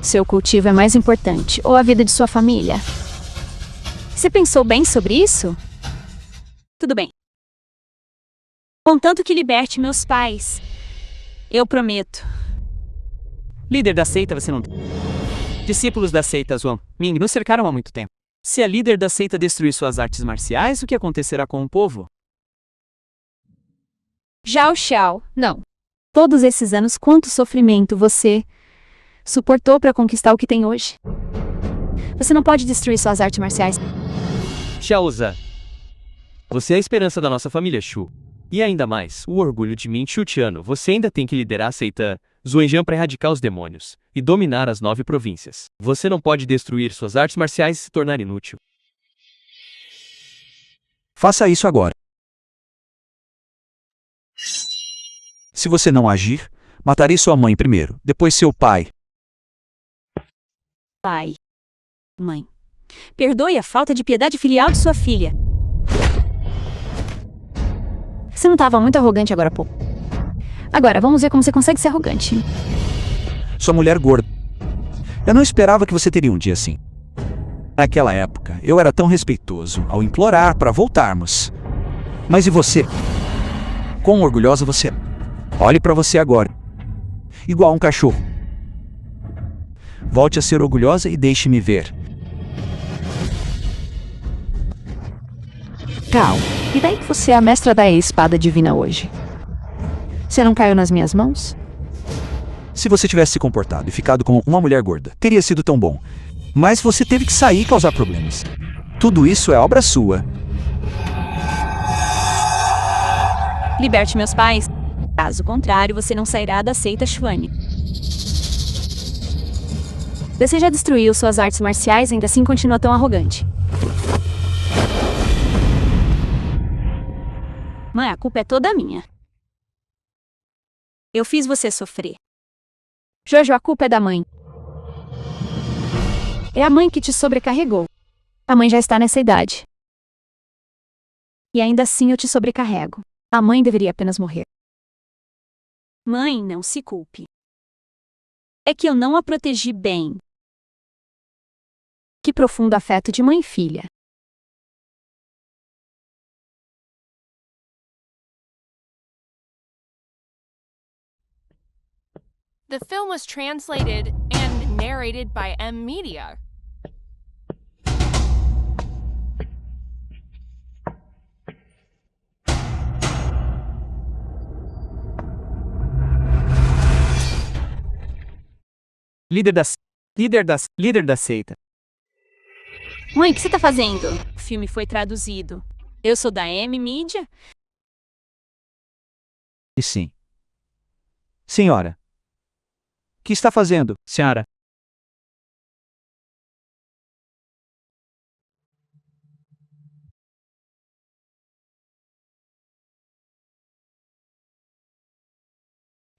Seu cultivo é mais importante, ou a vida de sua família? Você pensou bem sobre isso? Tudo bem. Contanto que liberte meus pais. Eu prometo. Líder da seita, você não... Discípulos da seita Zuaming nos cercaram há muito tempo. Se a líder da seita destruir suas artes marciais, o que acontecerá com o povo? Zhao Xiao, não. Todos esses anos, quanto sofrimento você suportou para conquistar o que tem hoje? Você não pode destruir suas artes marciais. Xiaoza. Você é a esperança da nossa família Shu. E ainda mais, o orgulho de Min Chutiano. Você ainda tem que liderar a seita Zuanjian para erradicar os demônios e dominar as 9 províncias. Você não pode destruir suas artes marciais e se tornar inútil. Faça isso agora. Se você não agir, matarei sua mãe primeiro, depois seu pai. Pai. Mãe. Perdoe a falta de piedade filial de sua filha. Você não estava muito arrogante agora há pouco. Agora, vamos ver como você consegue ser arrogante. Sua mulher gorda. Eu não esperava que você teria um dia assim. Naquela época, eu era tão respeitoso ao implorar para voltarmos. Mas e você? Quão orgulhosa você é? Olhe para você agora. Igual um cachorro. Volte a ser orgulhosa e deixe-me ver. Cal, e daí que você é a mestra da espada divina hoje? Você não caiu nas minhas mãos? Se você tivesse se comportado e ficado como uma mulher gorda, teria sido tão bom. Mas você teve que sair e causar problemas. Tudo isso é obra sua. Liberte meus pais. Caso contrário, você não sairá da seita Xuane. Você já destruiu suas artes marciais e ainda assim continua tão arrogante. Mãe, a culpa é toda minha. Eu fiz você sofrer. Jojo, a culpa é da mãe. É a mãe que te sobrecarregou. A mãe já está nessa idade. E ainda assim eu te sobrecarrego. A mãe deveria apenas morrer. Mãe, não se culpe. É que eu não a protegi bem. Que profundo afeto de mãe e filha. The film was translated and narrated by M Media. Líder da seita. Mãe, o que você tá fazendo? O filme foi traduzido. Eu sou da M Media. E sim. Senhora. O que está fazendo, senhora?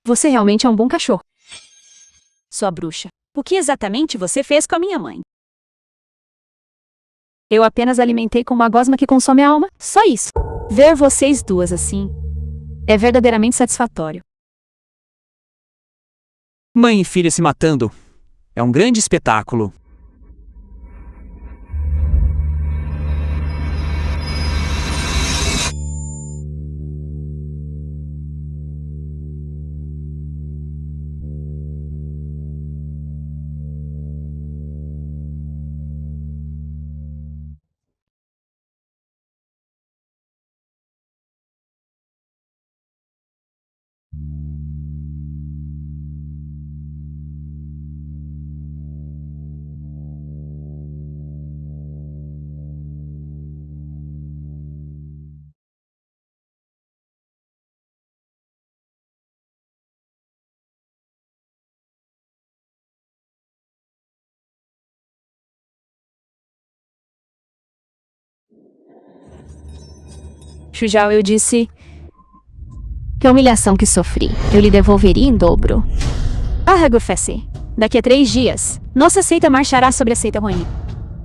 Você realmente é um bom cachorro. Sua bruxa. O que exatamente você fez com a minha mãe? Eu apenas alimentei com uma gosma que consome a alma. Só isso. Ver vocês duas assim É verdadeiramente satisfatório. Mãe e filha se matando. É um grande espetáculo. Shujao, eu disse... Que humilhação que sofri. Eu lhe devolveria em dobro. Arragofesse. Daqui a 3 dias, nossa seita marchará sobre a seita ruim.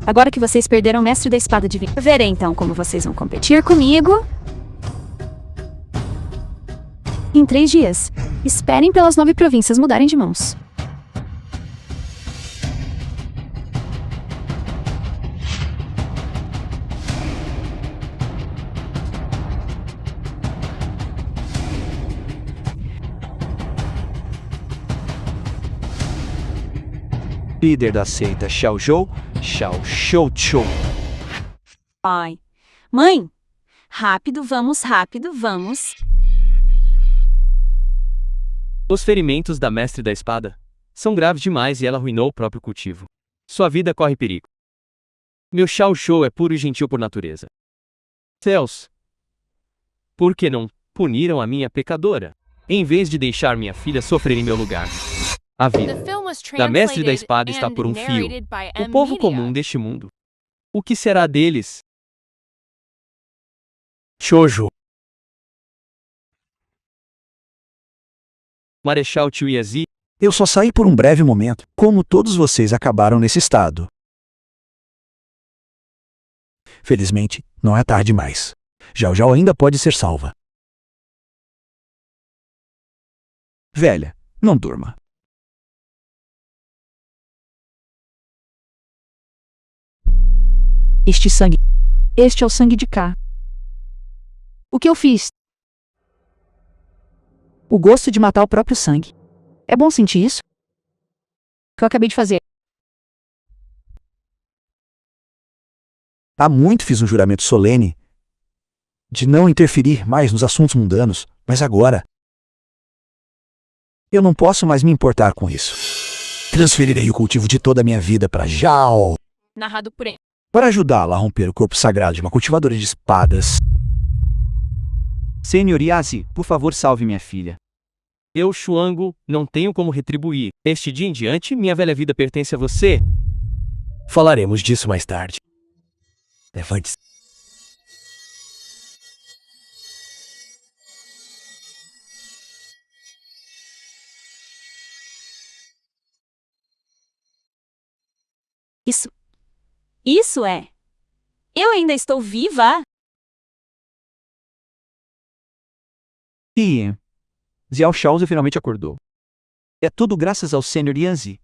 Agora que vocês perderam o mestre da espada divina, verei então como vocês vão competir comigo. Em 3 dias. Esperem pelas 9 províncias mudarem de mãos. Líder da seita Xiao Zhou, Xiao Shou Chou. Pai. Mãe. Rápido, vamos. Os ferimentos da mestre da espada são graves demais e ela arruinou o próprio cultivo. Sua vida corre perigo. Meu Xiao Shou é puro e gentil por natureza. Céus! Por que não puniram a minha pecadora, em vez de deixar minha filha sofrer em meu lugar? A vida The film was da mestre da translated espada está and por um fio. narrated by O M povo Media. comum deste mundo. O que será deles? Shoujo. Marechal Chuiazi, Eu só saí por um breve momento, como todos vocês acabaram nesse estado. Felizmente, não é tarde mais. Xiao Xiao ainda pode ser salva. Velha, não durma. Este sangue. Este é o sangue de cá. O que eu fiz? O gosto de matar o próprio sangue. É bom sentir isso? O que eu acabei de fazer? Há muito fiz um juramento solene de não interferir mais nos assuntos mundanos, mas agora eu não posso mais me importar com isso. Transferirei o cultivo de toda a minha vida para Xiao, Narrado por M. para ajudá-la a romper o corpo sagrado de uma cultivadora de espadas. Senhor Yazi, por favor, salve minha filha. Eu, Xuango, não tenho como retribuir. Este dia em diante, minha velha vida pertence a você. Falaremos disso mais tarde. Levante-se. Isso é. Eu ainda estou viva? E Xiao Xiao finalmente acordou. É tudo graças ao Senhor Yanzi,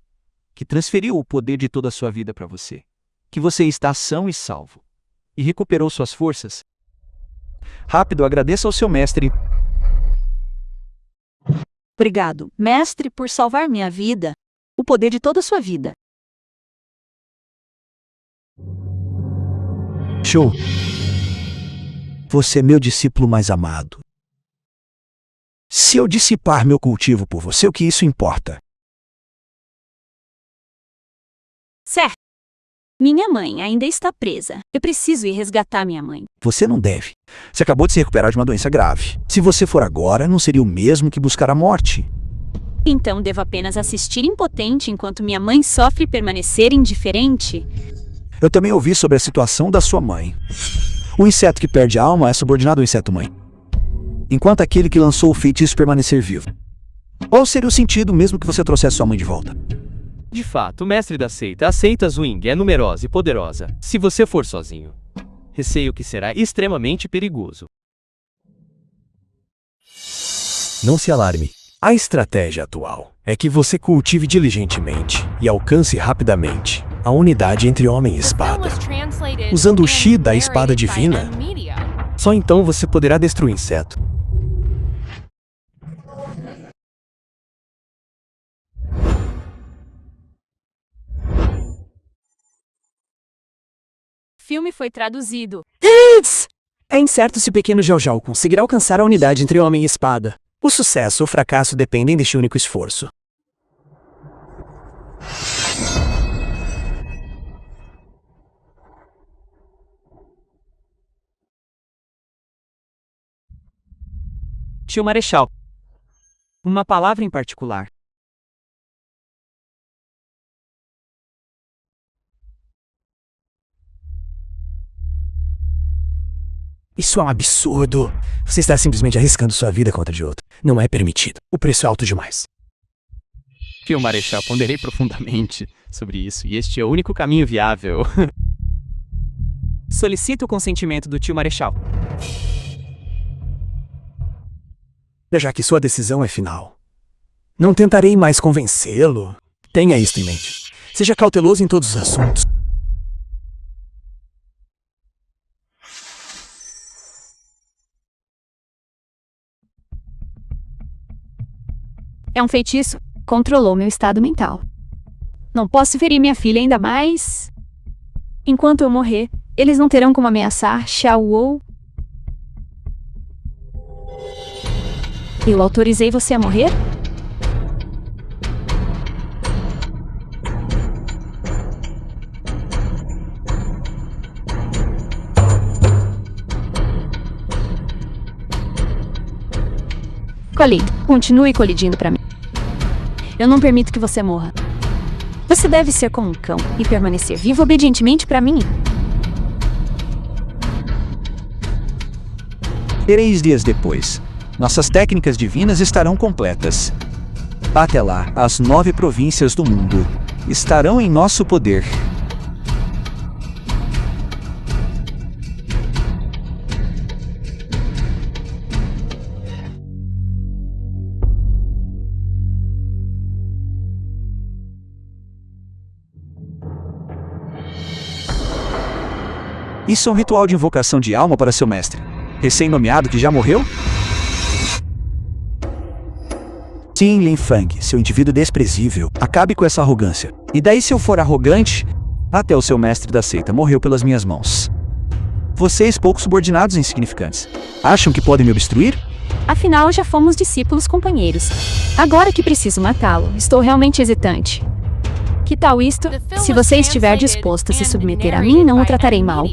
que transferiu o poder de toda a sua vida para você. Que você está são e salvo. E recuperou suas forças. Rápido, agradeça ao seu mestre. Obrigado, mestre, por salvar minha vida. O poder de toda a sua vida. Show. Você é meu discípulo mais amado. Se eu dissipar meu cultivo por você, o que isso importa? Certo. Minha mãe ainda está presa. Eu preciso ir resgatar minha mãe. Você não deve. Você acabou de se recuperar de uma doença grave. Se você for agora, não seria o mesmo que buscar a morte. Então devo apenas assistir impotente enquanto minha mãe sofre e permanecer indiferente? Eu também ouvi sobre a situação da sua mãe. O inseto que perde a alma é subordinado ao inseto-mãe, enquanto aquele que lançou o feitiço permanecer vivo. Qual seria o sentido mesmo que você trouxesse sua mãe de volta? De fato, o mestre da seita, a seita Zwing, é numerosa e poderosa. Se você for sozinho, receio que será extremamente perigoso. Não se alarme. A estratégia atual é que você cultive diligentemente e alcance rapidamente a unidade entre homem e espada. Usando o Chi da espada divina, só então você poderá destruir o inseto. O filme foi traduzido. É incerto se o pequeno Xiao Xiao conseguirá alcançar a unidade entre homem e espada. O sucesso ou fracasso dependem deste único esforço. Tio Marechal. Uma palavra em particular. Isso é um absurdo. Você está simplesmente arriscando sua vida contra a de outro. Não é permitido. O preço é alto demais. Tio Marechal, ponderei profundamente sobre isso, e este é o único caminho viável. Solicito o consentimento do tio Marechal. Já que sua decisão é final, não tentarei mais convencê-lo. Tenha isto em mente. Seja cauteloso em todos os assuntos. É um feitiço. Controlou meu estado mental. Não posso ferir minha filha ainda mais. Enquanto eu morrer, eles não terão como ameaçar Xiao Wu. Eu autorizei você a morrer? Colido. Continue colidindo pra mim. Eu não permito que você morra. Você deve ser como um cão e permanecer vivo obedientemente pra mim. 3 dias depois, nossas técnicas divinas estarão completas. Até lá, as 9 províncias do mundo estarão em nosso poder. Isso é um ritual de invocação de alma para seu mestre, recém-nomeado que já morreu? Sim, Lin Fang, seu indivíduo desprezível, acabe com essa arrogância. E daí se eu for arrogante? Até o seu mestre da seita morreu pelas minhas mãos. Vocês, poucos subordinados insignificantes, acham que podem me obstruir? Afinal, já fomos discípulos companheiros. Agora que preciso matá-lo, estou realmente hesitante. Que tal isto? Se você estiver disposto a se submeter a mim, não o tratarei mal.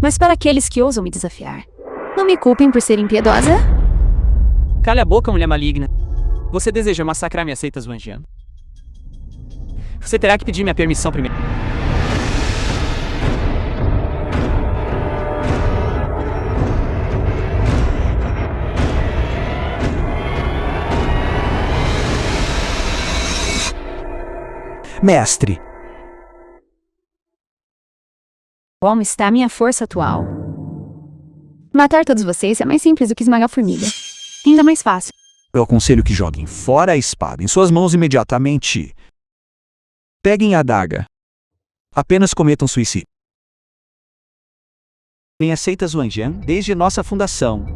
Mas para aqueles que ousam me desafiar, não me culpem por ser impiedosa. Calha a boca, mulher maligna. Você deseja massacrar minha seita Zhuangjian? Você terá que pedir minha permissão primeiro. Mestre, Como está a minha força atual? Matar todos vocês é mais simples do que esmagar a formiga. Ainda mais fácil. eu aconselho que joguem fora a espada em suas mãos imediatamente. Peguem a adaga. Apenas cometam suicídio. Em aceita Zhuangjian desde nossa fundação.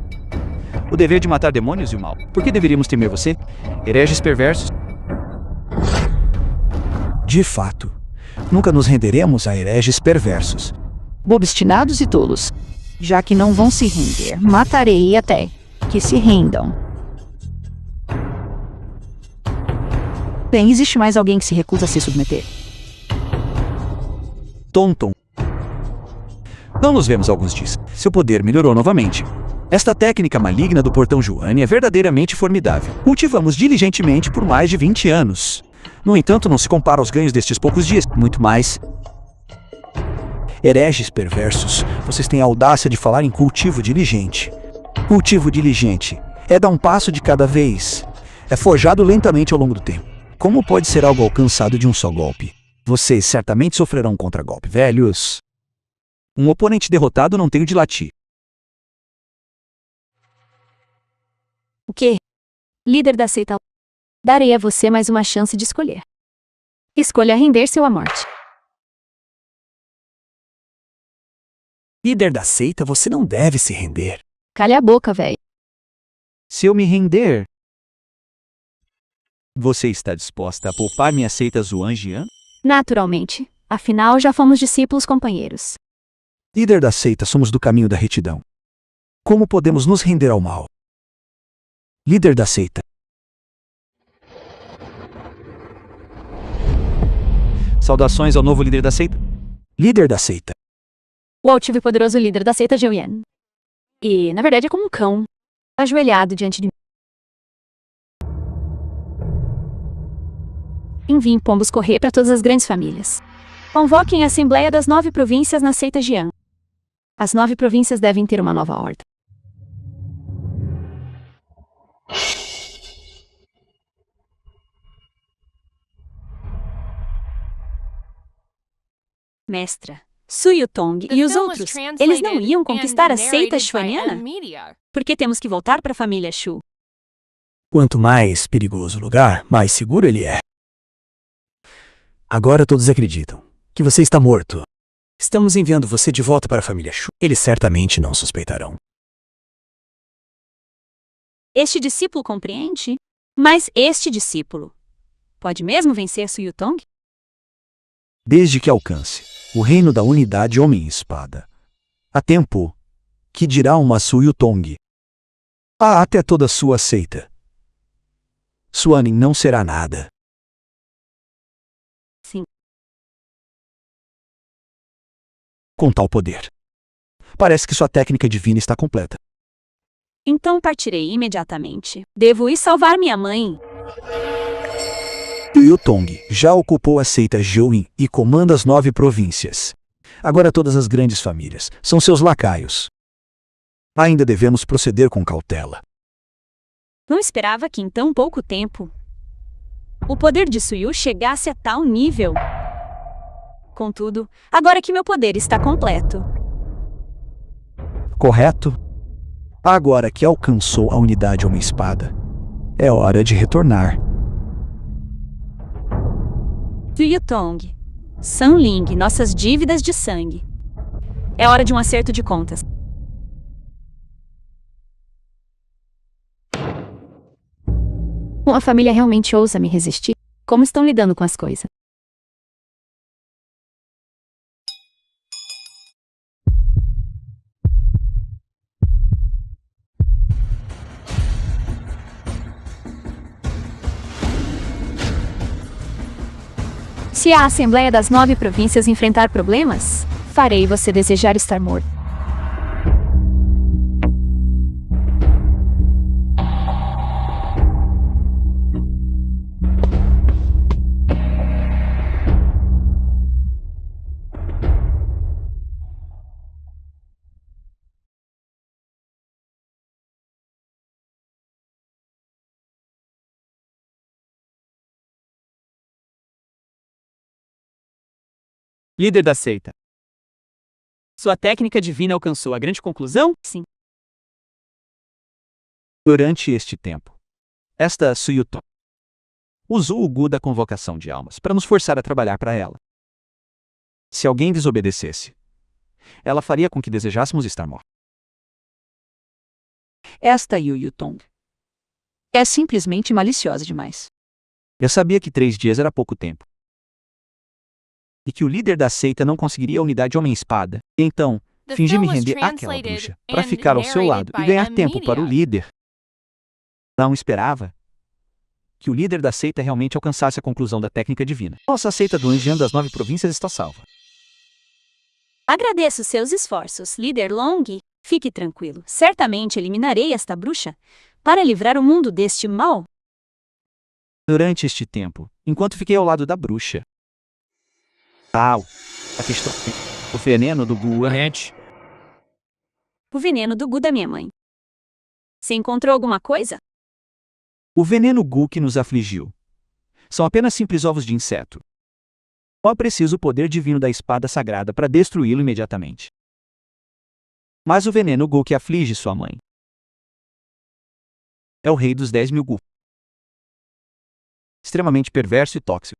O dever de matar demônios e o mal. Por que deveríamos temer você? Hereges perversos. De fato, nunca nos renderemos a hereges perversos. Obstinados e tolos. Já que não vão se render, matarei até que se rendam. Bem, existe mais alguém que se recusa a se submeter. Tonton. Não nos vemos há alguns dias. Seu poder melhorou novamente. Esta técnica maligna do portão Juane é verdadeiramente formidável. Cultivamos diligentemente por mais de 20 anos. No entanto, não se compara aos ganhos destes poucos dias. Muito mais. Hereges perversos, vocês têm a audácia de falar em cultivo diligente. Cultivo diligente é dar um passo de cada vez. É forjado lentamente ao longo do tempo. Como pode ser algo alcançado de um só golpe? Vocês certamente sofrerão um contragolpe, velhos. Um oponente derrotado não tem o de latir. O quê? Líder da seita, darei a você mais uma chance de escolher. Escolha render-se ou a morte. Líder da seita, você não deve se render. Calha a boca, velho. Se eu me render, você está disposta a poupar minha seita Zhuangjian? Naturalmente. Afinal, já fomos discípulos companheiros. Líder da seita, somos do caminho da retidão. Como podemos nos render ao mal? Líder da seita. Saudações ao novo líder da seita. Líder da seita. O altivo e poderoso líder da seita Jiuyan. E, na verdade, é como um cão, ajoelhado diante de mim. Enviem pombos correr para todas as grandes famílias. Convoquem a Assembleia das 9 províncias na seita Jian. As 9 províncias devem ter uma nova ordem. Mestra, Su Yutong e os outros, eles não iam conquistar a seita Xuaniana? Por que temos que voltar para a família Shu? Quanto mais perigoso o lugar, mais seguro ele é. Agora todos acreditam que você está morto. Estamos enviando você de volta para a família Shu. Eles certamente não suspeitarão. Este discípulo compreende? Mas este discípulo pode mesmo vencer Su Yutong? Desde que alcance o reino da unidade homem-espada. Há tempo que dirá uma Su Yutong. Há até toda sua seita. Suanin não será nada. Sim. Com tal poder. Parece que sua técnica divina está completa. Então partirei imediatamente. Devo ir salvar minha mãe. Yutong já ocupou a seita Jiuyin e comanda as 9 províncias. Agora todas as grandes famílias são seus lacaios. Ainda devemos proceder com cautela. Não esperava que em tão pouco tempo o poder de Suyu chegasse a tal nível. Contudo, agora que meu poder está completo. Correto? Agora que alcançou a unidade Homem-Espada, é hora de retornar. Tuyutong, Sanling, nossas dívidas de sangue. É hora de um acerto de contas. A família realmente ousa me resistir? Como estão lidando com as coisas? Se a Assembleia das 9 Províncias enfrentar problemas, farei você desejar estar morto. Líder da seita. Sua técnica divina alcançou a grande conclusão? Sim. Durante este tempo, esta Suyuton usou o Gu da convocação de almas para nos forçar a trabalhar para ela. Se alguém desobedecesse, ela faria com que desejássemos estar mortos. Esta Yuyutong é simplesmente maliciosa demais. Eu sabia que 3 dias era pouco tempo. E que o líder da seita não conseguiria a unidade Homem-Espada. Então, The fingi me film was render àquela translated bruxa para and ficar ao seu lado narrated e by ganhar M. tempo para o Media. líder. Não esperava que o líder da seita realmente alcançasse a conclusão da técnica divina. Nossa seita do Anjian das 9 províncias está salva. Agradeço seus esforços, líder Long. Fique tranquilo, certamente eliminarei esta bruxa para livrar o mundo deste mal. Durante este tempo, enquanto fiquei ao lado da bruxa. A questão. O veneno do Gu. O veneno do Gu da minha mãe. Você encontrou alguma coisa? O veneno Gu que nos afligiu. São apenas simples ovos de inseto. Só preciso o poder divino da espada sagrada para destruí-lo imediatamente. Mas o veneno Gu que aflige sua mãe é o rei dos 10.000 Gu. Extremamente perverso e tóxico.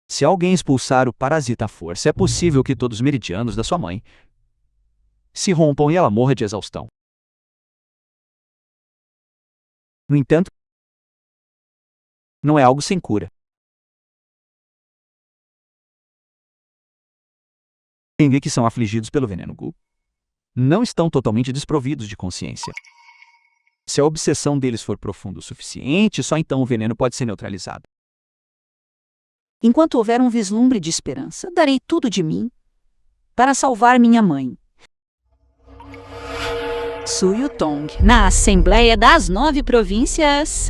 Se alguém expulsar o parasita à força, é possível que todos os meridianos da sua mãe se rompam e ela morra de exaustão. No entanto, não é algo sem cura. Quem que são afligidos pelo veneno Gu não estão totalmente desprovidos de consciência. Se a obsessão deles for profunda o suficiente, só então o veneno pode ser neutralizado. Enquanto houver um vislumbre de esperança, darei tudo de mim para salvar minha mãe. Suyutong, na Assembleia das 9 Províncias,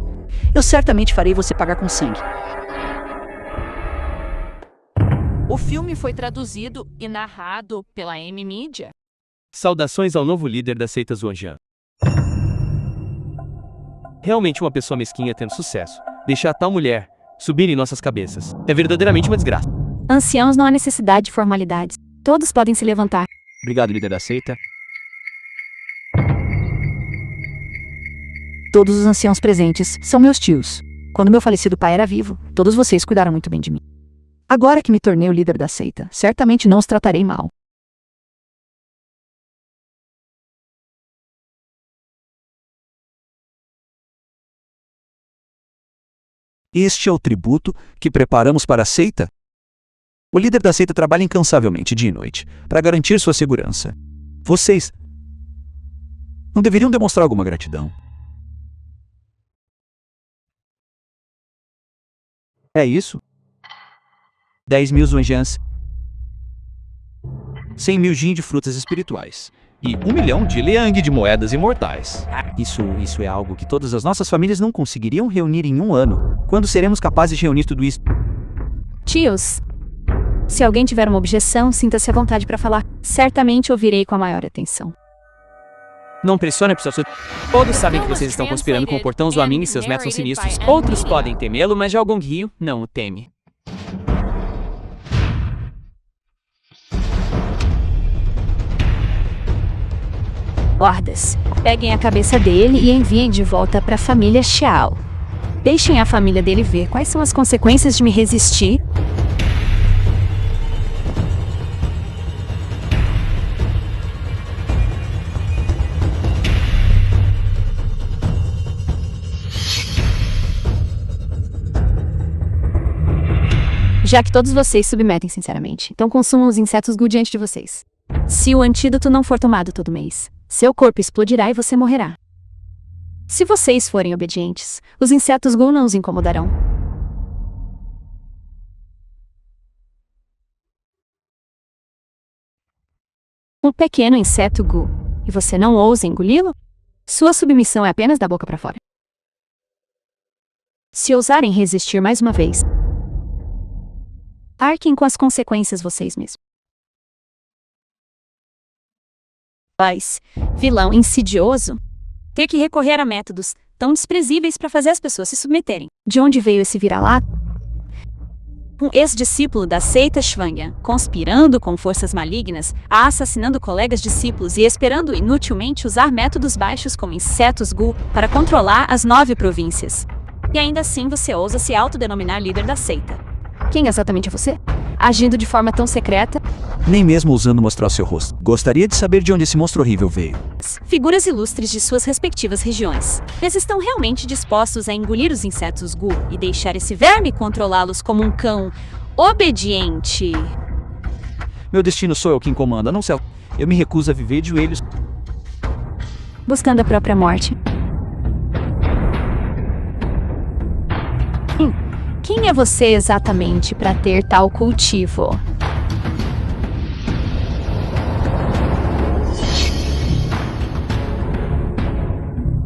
eu certamente farei você pagar com sangue. O filme foi traduzido e narrado pela M. Media. Saudações ao novo líder da seita Zuanjian. Realmente uma pessoa mesquinha tendo sucesso. Deixar tal mulher subir em nossas cabeças. É verdadeiramente uma desgraça. Anciãos, não há necessidade de formalidades. Todos podem se levantar. Obrigado, líder da seita. Todos os anciãos presentes são meus tios. Quando meu falecido pai era vivo, todos vocês cuidaram muito bem de mim. Agora que me tornei o líder da seita, certamente não os tratarei mal. Este é o tributo que preparamos para a seita? O líder da seita trabalha incansavelmente dia e noite para garantir sua segurança. Vocês não deveriam demonstrar alguma gratidão? É isso? 10.000 Zuanjians, 100.000 Jin de frutas espirituais e 1 milhão de Liang de moedas imortais. Isso é algo que todas as nossas famílias não conseguiriam reunir em um ano. Quando seremos capazes de reunir tudo isso? Tios, se alguém tiver uma objeção, sinta-se à vontade para falar. Certamente ouvirei com a maior atenção. Não pressione a pessoa. Todos sabem que vocês estão conspirando com o portão Zoamin e seus métodos sinistros. Outros podem temê-lo, mas Jalgong Rio não o teme. Hordas, peguem a cabeça dele e enviem de volta para a família Xiao. Deixem a família dele ver quais são as consequências de me resistir. Já que todos vocês submetem sinceramente, então consumam os insetos Gu diante de vocês. Se o antídoto não for tomado todo mês, seu corpo explodirá e você morrerá. Se vocês forem obedientes, os insetos Gu não os incomodarão. Um pequeno inseto Gu, e você não ousa engoli-lo? Sua submissão é apenas da boca para fora. Se ousarem resistir mais uma vez, arquem com as consequências vocês mesmos. Mas, vilão insidioso, ter que recorrer a métodos tão desprezíveis para fazer as pessoas se submeterem. De onde veio esse vira-lata? Um ex-discípulo da seita Shvangyan, conspirando com forças malignas, assassinando colegas discípulos e esperando inutilmente usar métodos baixos como insetos Gu para controlar as 9 províncias. E ainda assim você ousa se autodenominar líder da seita. Quem exatamente é você? Agindo de forma tão secreta? Nem mesmo ousando mostrar o seu rosto. Gostaria de saber de onde esse monstro horrível veio. Figuras ilustres de suas respectivas regiões. Eles estão realmente dispostos a engolir os insetos Gu e deixar esse verme controlá-los como um cão obediente. Meu destino sou eu quem comanda, não céu. Eu me recuso a viver de joelhos. Buscando a própria morte. Quem é você exatamente para ter tal cultivo?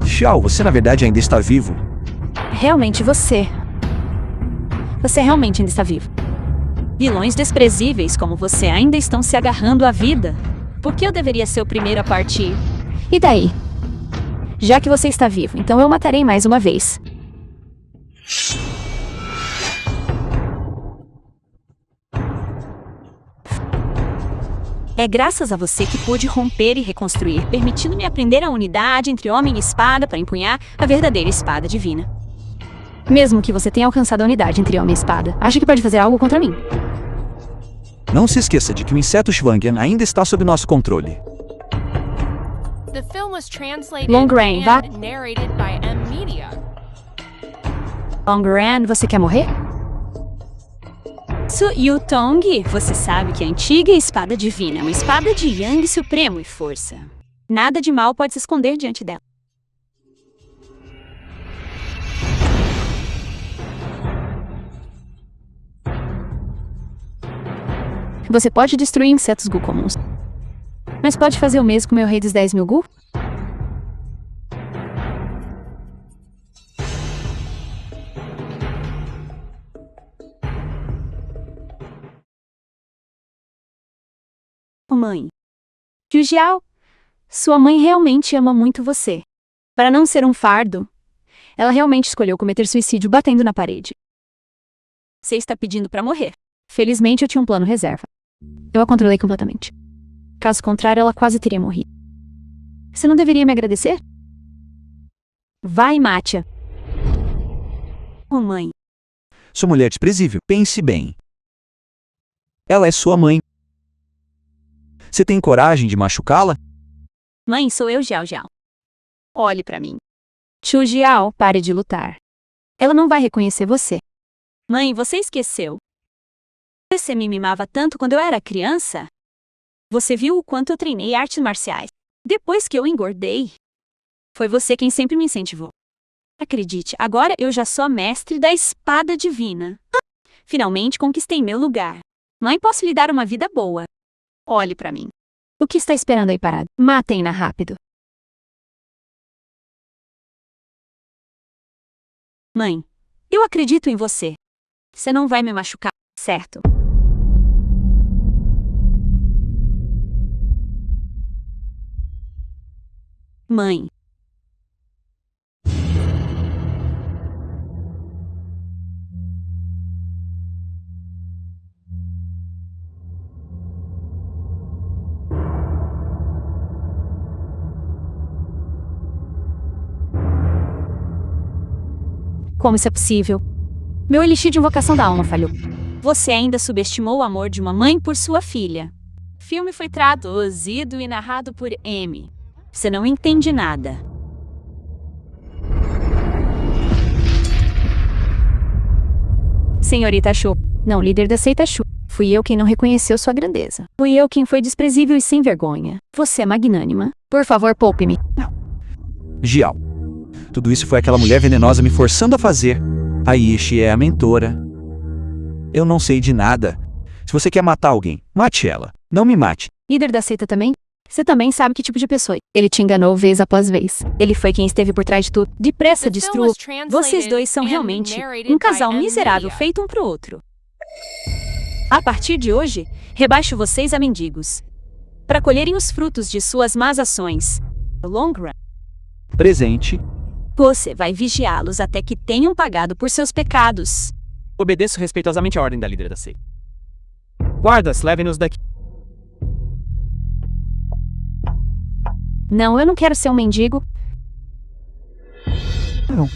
Xiao, você na verdade ainda está vivo. Realmente você. Você realmente ainda está vivo. Vilões desprezíveis como você ainda estão se agarrando à vida. Por que eu deveria ser o primeiro a partir? E daí? Já que você está vivo, então eu matarei mais uma vez. É graças a você que pude romper e reconstruir, permitindo-me aprender a unidade entre homem e espada para empunhar a verdadeira espada divina. Mesmo que você tenha alcançado a unidade entre homem e espada, acha que pode fazer algo contra mim? Não se esqueça de que o inseto Shvangyan ainda está sob nosso controle. The film was translated Longren, vá. and narrated by M-Media. Longren, você quer morrer? Su Yutong, você sabe que a antiga espada divina é uma espada de Yang supremo e força. Nada de mal pode se esconder diante dela. Você pode destruir insetos Gu comuns, mas pode fazer o mesmo com meu rei dos 10.000 Gu? Mãe. Jujiao, sua mãe realmente ama muito você. Para não ser um fardo, ela realmente escolheu cometer suicídio batendo na parede. Você está pedindo para morrer. Felizmente eu tinha um plano reserva. Eu a controlei completamente. Caso contrário, ela quase teria morrido. Você não deveria me agradecer? Vai, mate-a. Oh, mãe. Sua mulher desprezível, pense bem. Ela é sua mãe. Você tem coragem de machucá-la? Mãe, sou eu, Jiao Jiao. Olhe para mim. Chu Jiao, pare de lutar. Ela não vai reconhecer você. Mãe, você esqueceu. Você me mimava tanto quando eu era criança? Você viu o quanto eu treinei artes marciais? Depois que eu engordei, foi você quem sempre me incentivou. Acredite, agora eu já sou mestre da espada divina. Finalmente conquistei meu lugar. Mãe, posso lhe dar uma vida boa. Olhe para mim. O que está esperando aí parado? Matem-na rápido. Mãe, eu acredito em você. Você não vai me machucar, certo? Mãe. Como isso é possível? Meu elixir de invocação da alma falhou. Você ainda subestimou o amor de uma mãe por sua filha. O filme foi traduzido e narrado por M. Você não entende nada. Senhorita Shu. Não, líder da seita Shu. Fui eu quem não reconheceu sua grandeza. Fui eu quem foi desprezível e sem vergonha. Você é magnânima. Por favor, poupe-me. Jiao. Tudo isso foi aquela mulher venenosa me forçando a fazer. A Ishi é a mentora. Eu não sei de nada. Se você quer matar alguém, mate ela. Não me mate. Líder da seita também? Você também sabe que tipo de pessoa. Ele te enganou vez após vez. Ele foi quem esteve por trás de tudo. Depressa, The film destrua. was translated Vocês dois são and realmente narrated um casal by M. miserável Media. feito um pro outro. A partir de hoje, rebaixo vocês a mendigos. Para colherem os frutos de suas más ações. No long run. Presente. Você vai vigiá-los até que tenham pagado por seus pecados. Obedeço respeitosamente a ordem da líder da seita. Guardas, levem-nos daqui. Não, eu não quero ser um mendigo. Não.